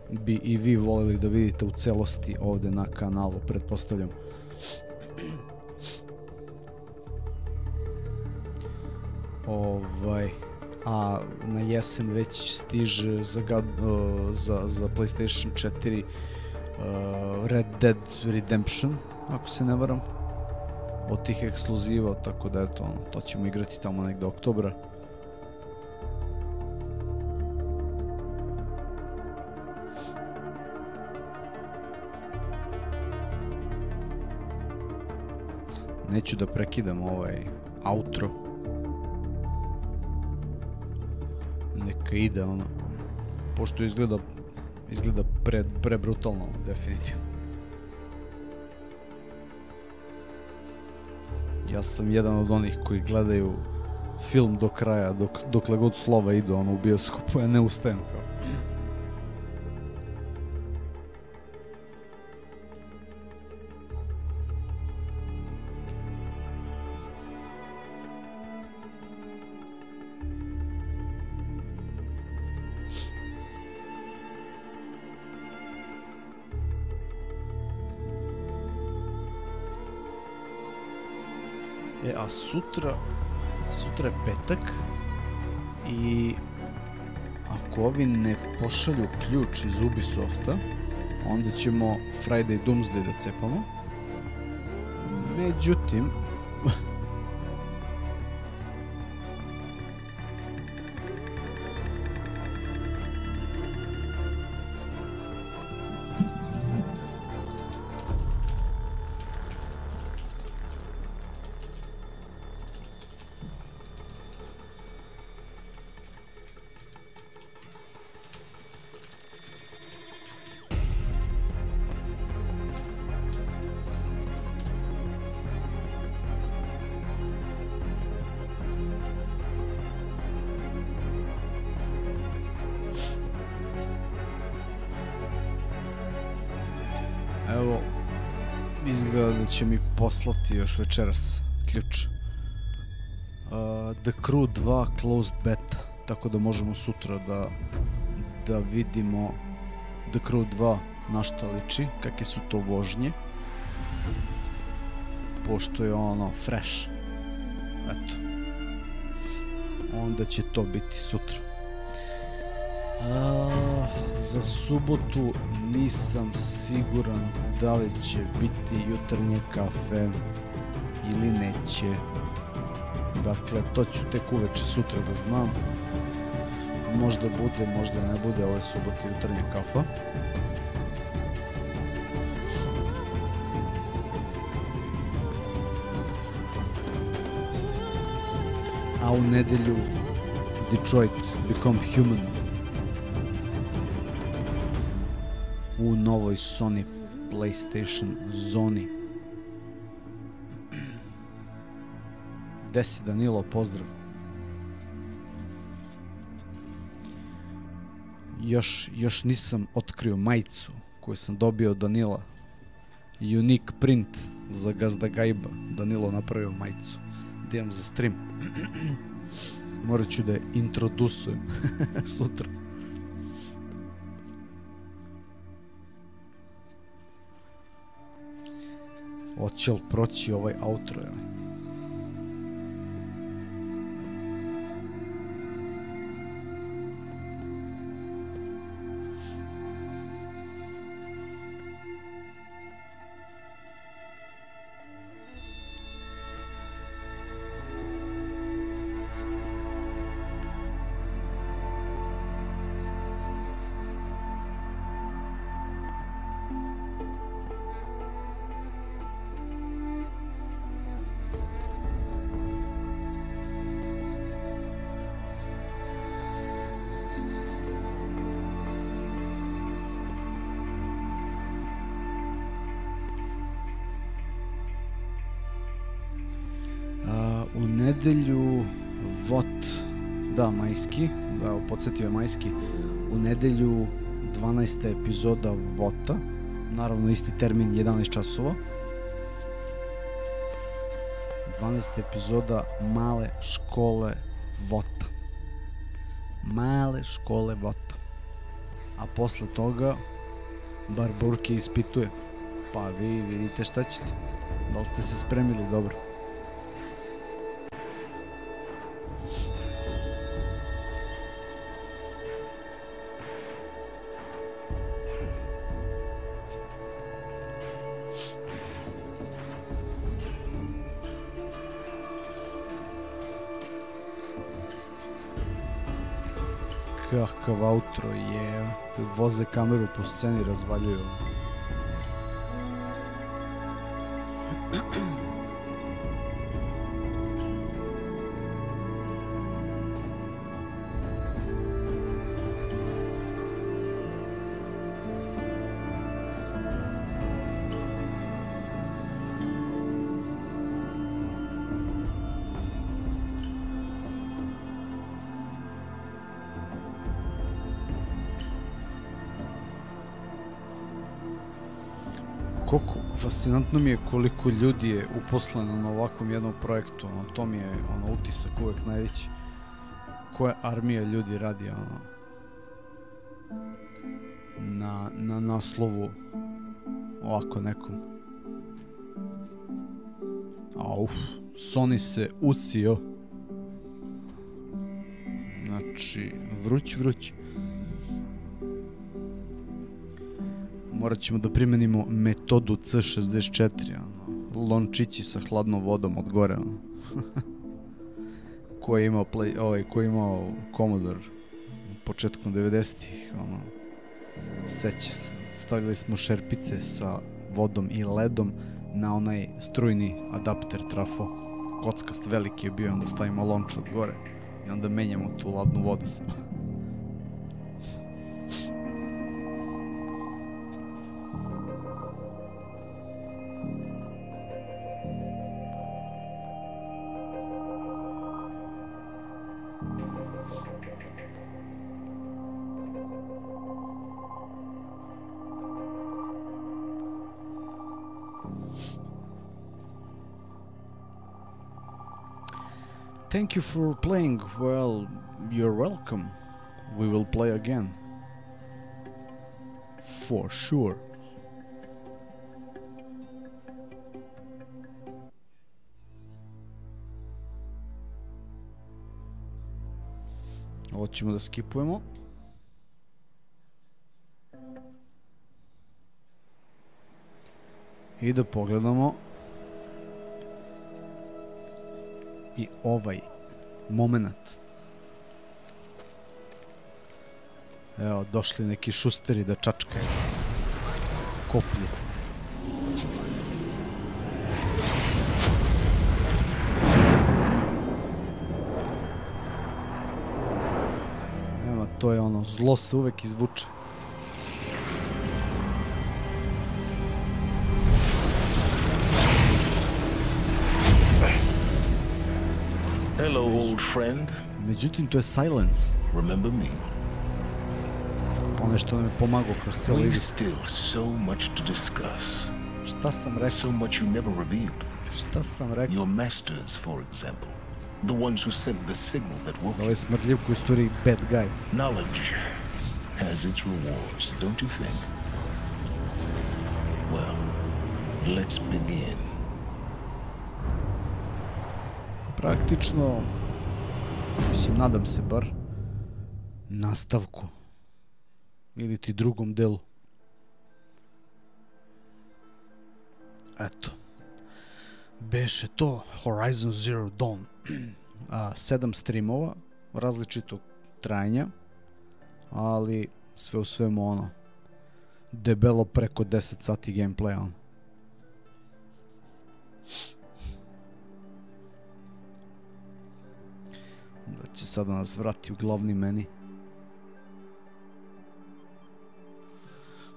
bi i vi voleli da vidite u celosti ovde na kanalu, pretpostavljam. A na jesen već stiže za PlayStation 4 Red Dead Redemption, ako se ne varam, od tih ekskluziva, tako da eto, to ćemo igrati tamo negde oktobra. Neću da prekidam ovaj outro. Neka ide pošto izgleda pre brutalno, definitivno. Ja sam jedan od onih koji gledaju film do kraja, dokle god slova idu u bioskopu, ja ne ustajem kao. A sutra je petak i ako ovi ne pošalju ključ iz Ubisofta, onda ćemo Friday Doomsday da cepamo. Međutim, evo, izgleda da će mi poslati još večeras ključ. The Crew 2 Closed Beta, tako da možemo sutra da vidimo The Crew 2 na šta liči, kakve su to vožnje, pošto je ono fresh. Eto, onda će to biti sutra. Za subotu nisam siguran da li će biti jutarnje kafe ili neće. Dakle, to ću tek uveče sutra da znam. Možda bude, možda ne bude, ovo je subota jutarnja kafa. A u nedelju Detroit Become Human u novoj Sony PlayStation zoni. Gde si, Danilo, pozdrav. Još nisam otkrio majicu koju sam dobio od Danila. Unique print za gazda Gajba. Danilo napravio majicu da imam za stream. Morat ću da je introdusujem sutra. Hoće li proći ovaj outro? U nedelju da, majski, da, podsjetio je majski, u nedelju 12. epizoda Vota, naravno isti termin, 11 časova. 12. epizoda Male škole Vota. Male škole Vota. A posle toga Barburke ispituje. Pa vi vidite šta ćete. Da li ste se spremili dobro? Kakav outro je, voze kameru po sceni, razvaljuju. Fascinantno mi je koliko ljudi je uposleno na ovakvom jednom projektu, to mi je utisak uvek najveći. Koja armija ljudi radi na naslovu ovako nekom. Uf. Sony se usio. Znači, vruć. Morat ćemo da primenimo metodu C64, lončići sa hladnom vodom od gore. Ko je imao Commodore početkom 90-ih, seća se. Stavili smo šerpice sa vodom i ledom na onaj strujni adapter trafo. Kockast veliki je bio, onda stavimo lonč od gore i onda menjamo tu ladnu vodu. Thank you for playing. Well, you're welcome. We will play again. For sure. Ovo ćemo da skipujemo. I da pogledamo i ovaj moment. Evo, došli neki šusteri da čačkaju koplje. Evo, to je ono, zlo se uvek izvuče. Hello, old friend. Međutim, to je silence. Remember me? Ono što nam je pomagao kroz cijelu igru. We've still so much to discuss. Šta sam rekao? So much you never revealed. Šta sam rekao? Your masters, for example. The ones who sent the signal that woke you. Ovo je smrdljivku u istoriji bad guy. Knowledge has its rewards, don't you think? Well, let's begin. Praktično, mislim, nadam se bar, nastavku ili ti drugom delu. Eto, beše to Horizon Zero Dawn. 7 streamova različitog trajanja, ali sve u svemu ono, debelo preko 10 sati gameplaya. Da će sada nas vrati u glavni meni.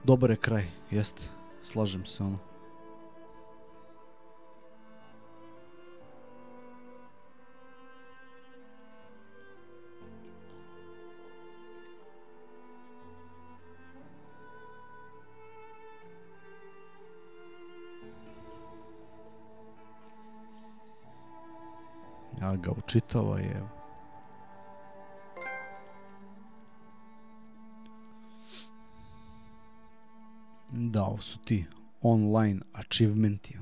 Dobar je kraj, jeste, slažem se ono. Ja ga učitava je. Da, ovo su ti online achievementi.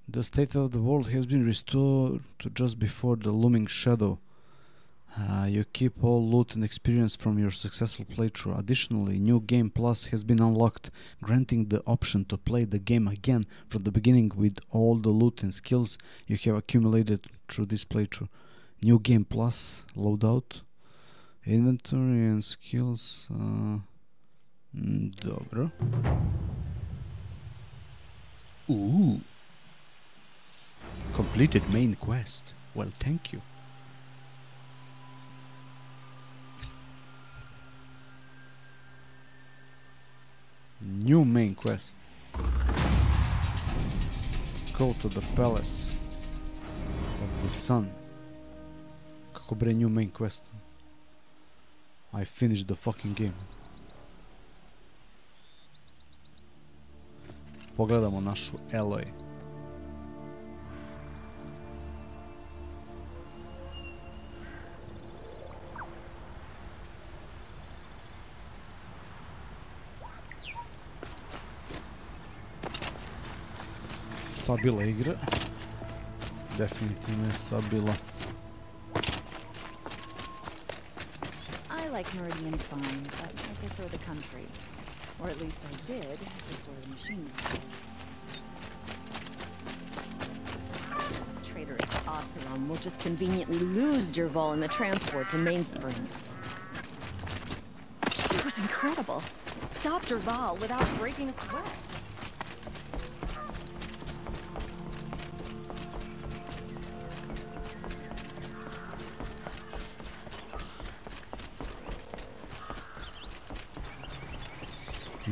The state of the world has been restored to just before the looming shadow. You keep all loot and experience from your successful playthrough. Additionally, New Game Plus has been unlocked, granting the option to play the game again from the beginning with all the loot and skills you have accumulated through this playthrough. New Game Plus, loadout, inventory and skills. Dobro. Ooh. Completed main quest. Well, thank you. New main quest. Go to the palace of the sun. Kako bre new main quest? I finished the fucking game. pogledamo našu Eloj. Sabila igra. Definitivno je sabila. I like Meridian fine, but I prefer the country. Or at least I did before the machines came. Those traitorous Oseram will just conveniently lose Derval in the transport to Mainspring. It was incredible. It stopped Derval without breaking a sweat.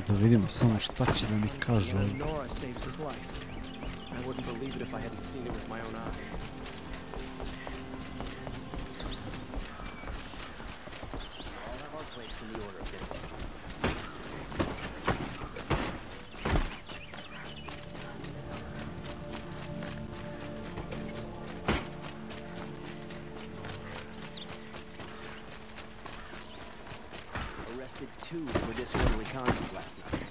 Da vidimo samo šta će da mi kažu. Nora saves his life. I wouldn't believe it if I hadn't seen it with my own eyes. All have our place in the order of things. Arrested 2 for disorderly conduct last night.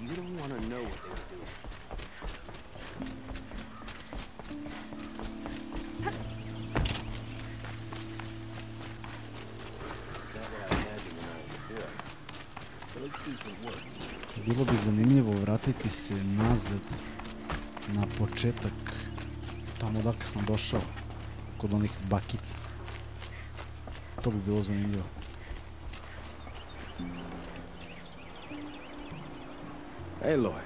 You don't want to know what they were doing. Is that what I imagined when I was a boy? But let's do some work. Bilo bi zanimljivo vratiti se nazad na početak, tamo odakle sam došao, kod onih bakica. To bi bilo zanimljivo. Aloy,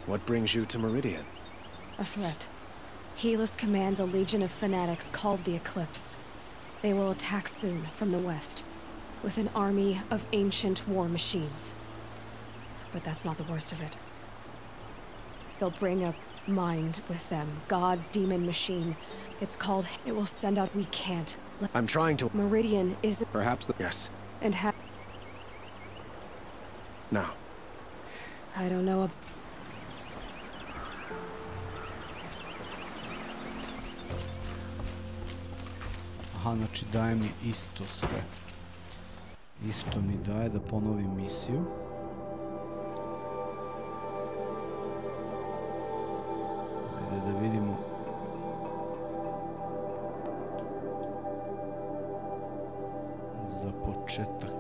what brings you to Meridian? A threat. Helis commands a legion of fanatics called the Eclipse. They will attack soon from the west, with an army of ancient war machines. But that's not the worst of it. They'll bring a mind with them, god, demon, machine. It's called... It will send out... We can't. I'm trying to... Meridian is... Perhaps the... Yes. And Now. I don't know. Aha, znači daje mi isto sve. Isto mi daje da ponovim misiju. Ajde da vidimo. Za početak.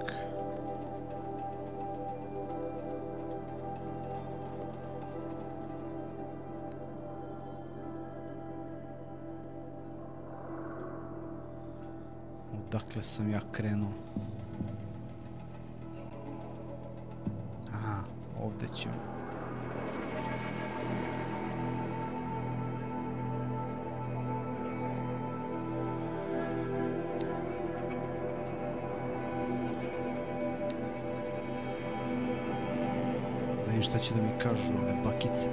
Odakle sam ja krenuo? Aha, ovdje ćemo. Da vidim šta će da mi kažu ove bakice.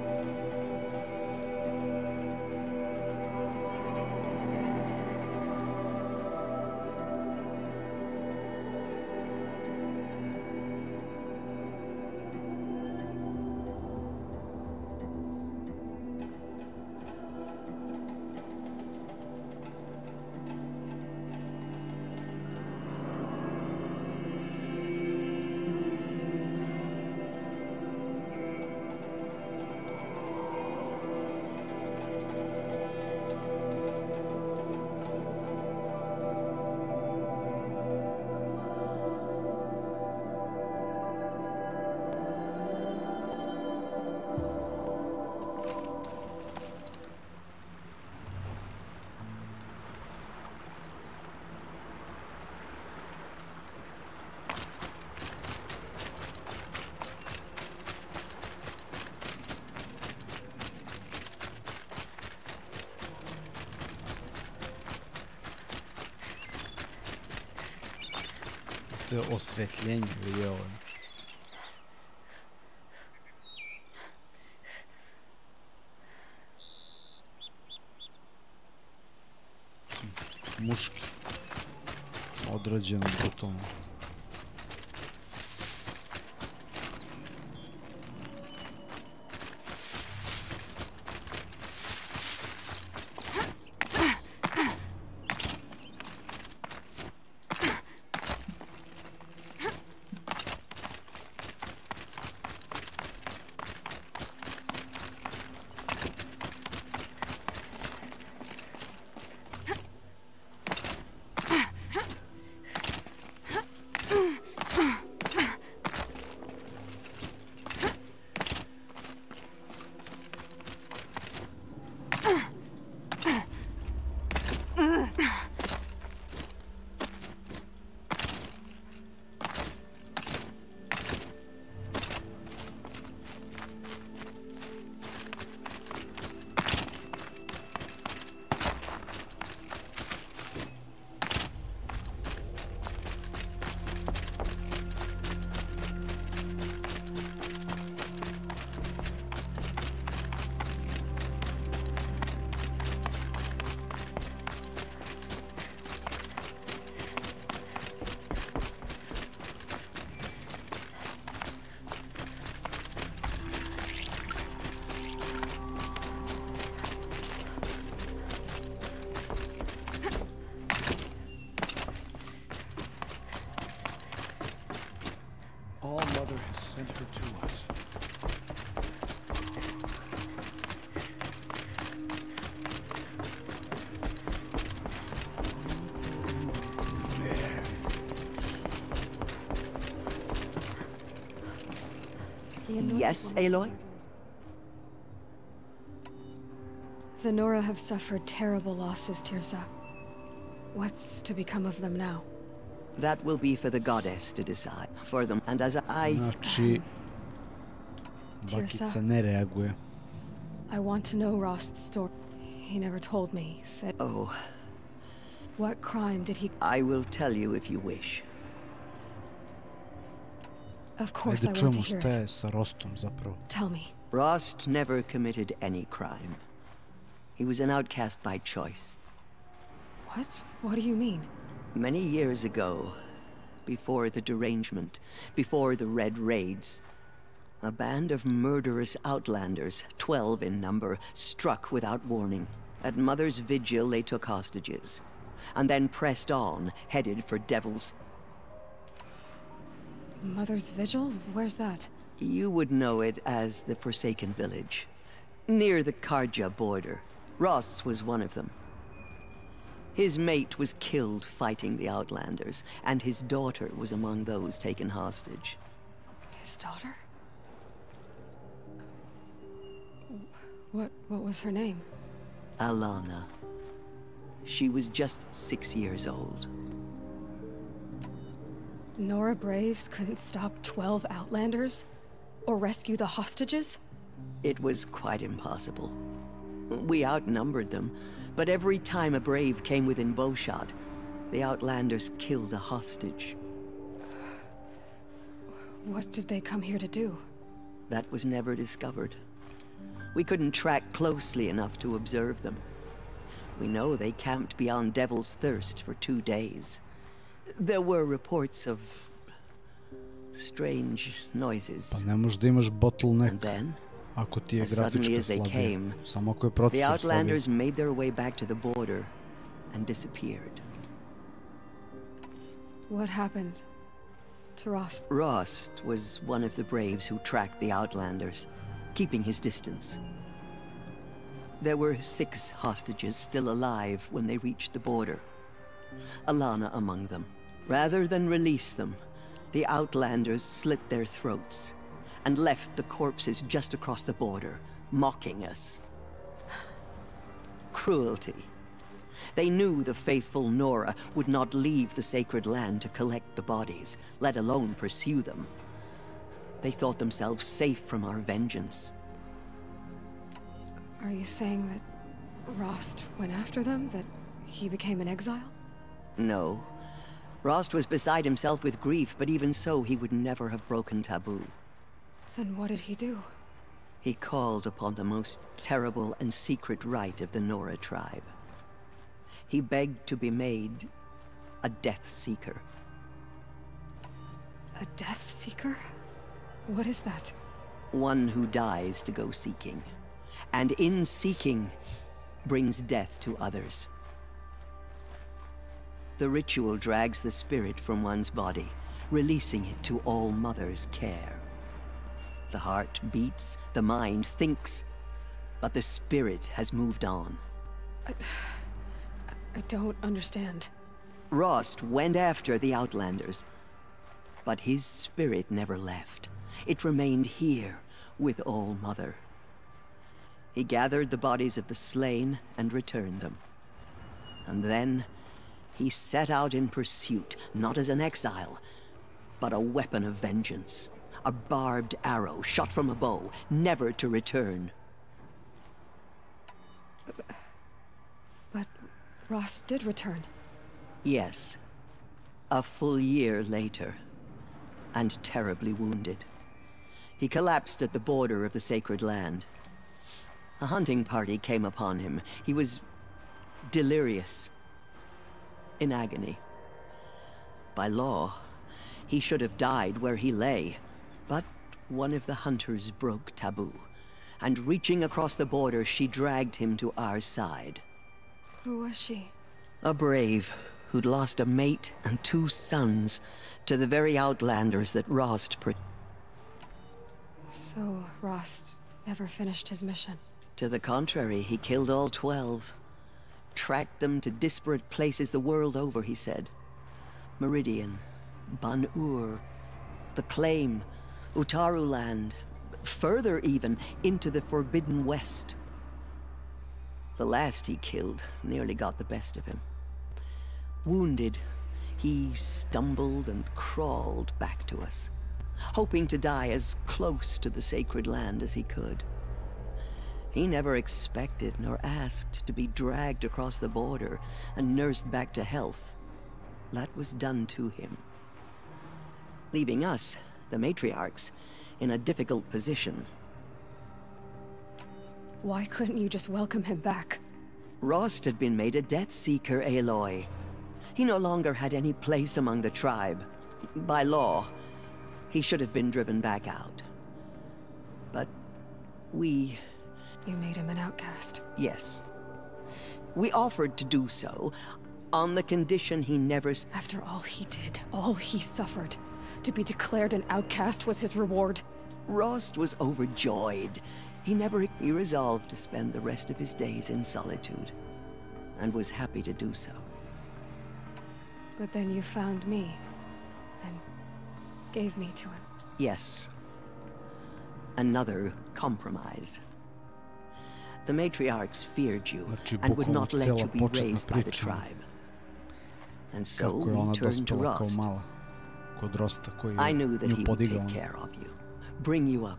To je osvetljenje, vidi ovo. Muški. Odrađeno butonom. her to us. Yes, Aloy? The Nora have suffered terrible losses, Tirsa. What's to become of them now? That will be for the goddess to decide for them. And as Znači, bakica ne reaguje. I want to know Rost's story. He never told me, said... Oh. What crime did he... I will tell you if you wish. Of course I want to hear it. Sa Rostom zapravo. Tell me. Rost never committed any crime. He was an outcast by choice. What? What do you mean? Many years ago, before the derangement, before the Red Raids, a band of murderous outlanders, 12 in number, struck without warning. At Mother's Vigil, they took hostages, and then pressed on, headed for Devil's... Mother's Vigil? Where's that? You would know it as the Forsaken Village, near the KRAJ border. Ross was one of them. His mate was killed fighting the Outlanders, and his daughter was among those taken hostage. His daughter? What was her name? Alana. She was just 6 years old. Nora Braves couldn't stop 12 Outlanders? Or rescue the hostages? It was quite impossible. We outnumbered them, but every time a Brave came within bowshot, the Outlanders killed a hostage. What did they come here to do? That was never discovered. We couldn't track closely enough to observe them. We know they camped beyond Devil's Thirst for 2 days. There were reports of strange noises. Pa ne možeš da imaš bottleneck And then, ako ti je as suddenly grafička as they slabija. came, Samo ako je the procesor Outlanders slabiji. made their way back to the border and disappeared. What happened to Rost? Rost was one of the Braves who tracked the Outlanders, keeping his distance. There were 6 hostages still alive when they reached the border. Alana among them. Rather than release them, the Outlanders slit their throats and left the corpses just across the border, mocking us. Cruelty. They knew the faithful Nora would not leave the sacred land to collect the bodies, let alone pursue them. They thought themselves safe from our vengeance. Are you saying that Rost went after them? That he became an exile? No. Rost was beside himself with grief, but even so, he would never have broken taboo. Then what did he do? He called upon the most terrible and secret rite of the Nora tribe. He begged to be made a Death Seeker. A Death Seeker? What is that? One who dies to go seeking, and in seeking, brings death to others. The ritual drags the spirit from one's body, releasing it to All Mother's care. The heart beats, the mind thinks, but the spirit has moved on. I don't understand. Rost went after the Outlanders, but his spirit never left. It remained here with All Mother. He gathered the bodies of the slain and returned them. And then he set out in pursuit, not as an exile, but a weapon of vengeance. A barbed arrow shot from a bow, never to return. But Rost did return. Yes. A full year later, and terribly wounded. He collapsed at the border of the sacred land. A hunting party came upon him. He was delirious, in agony. By law, he should have died where he lay, but one of the hunters broke taboo, and reaching across the border, she dragged him to our side. Who was she? A brave who'd lost a mate and 2 sons to the very Outlanders that Rost So, Rost never finished his mission. To the contrary, he killed all 12. Tracked them to disparate places the world over, he said. Meridian, Ban-Ur, the Claim, Utaru Land, further even, into the Forbidden West. The last he killed nearly got the best of him. Wounded, he stumbled and crawled back to us, hoping to die as close to the sacred land as he could. He never expected nor asked to be dragged across the border and nursed back to health. That was done to him, leaving us, the matriarchs, in a difficult position. Why couldn't you just welcome him back? Rost had been made a Death Seeker, Aloy. He no longer had any place among the tribe. By law, he should have been driven back out. But we... You made him an outcast. Yes. We offered to do so, on the condition he never... After all he did, all he suffered, to be declared an outcast was his reward. Rost was overjoyed. He resolved to spend the rest of his days in solitude, and was happy to do so. But then you found me, and gave me to him. Yes. Another compromise. The matriarchs feared you, and would not let you be raised by the tribe. And so we turned to Rost. I knew that he would take care of you, bring you up,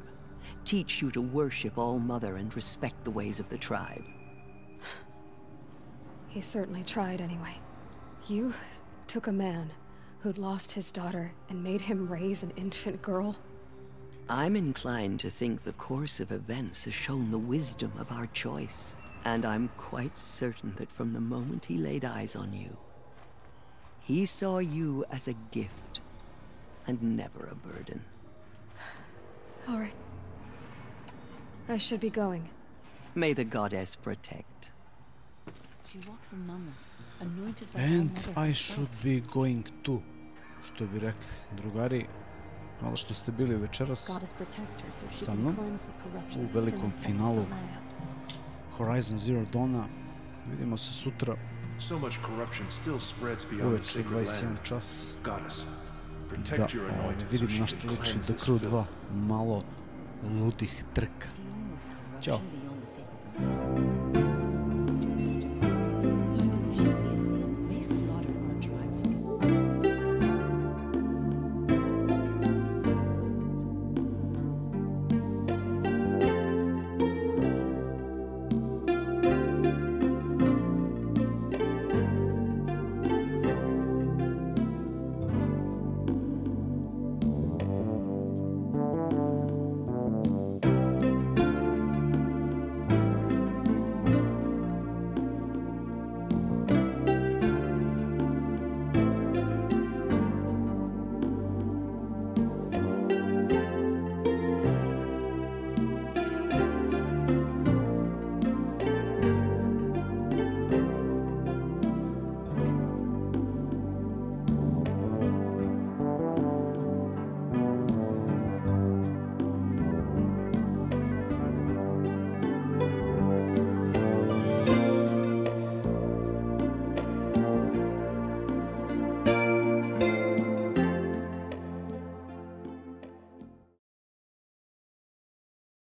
teach you to worship All-Mother and respect the ways of the tribe. He certainly tried anyway. You took a man who'd lost his daughter and made him raise an infant girl? I'm inclined to think the course of events has shown the wisdom of our choice. And I'm quite certain that from the moment he laid eyes on you, he saw you as a gift and never a burden. All right. I should be going. May the goddess protect. She walks among us, anointed by And I should be going too. Što bi rekli drugari, hvala što ste bili večeras sa mnom u velikom finalu Horizon Zero Dawna. Vidimo se sutra uveče 21 čas. Da vidimo na što liči The Crew 2, malo ludih trka. Ćao.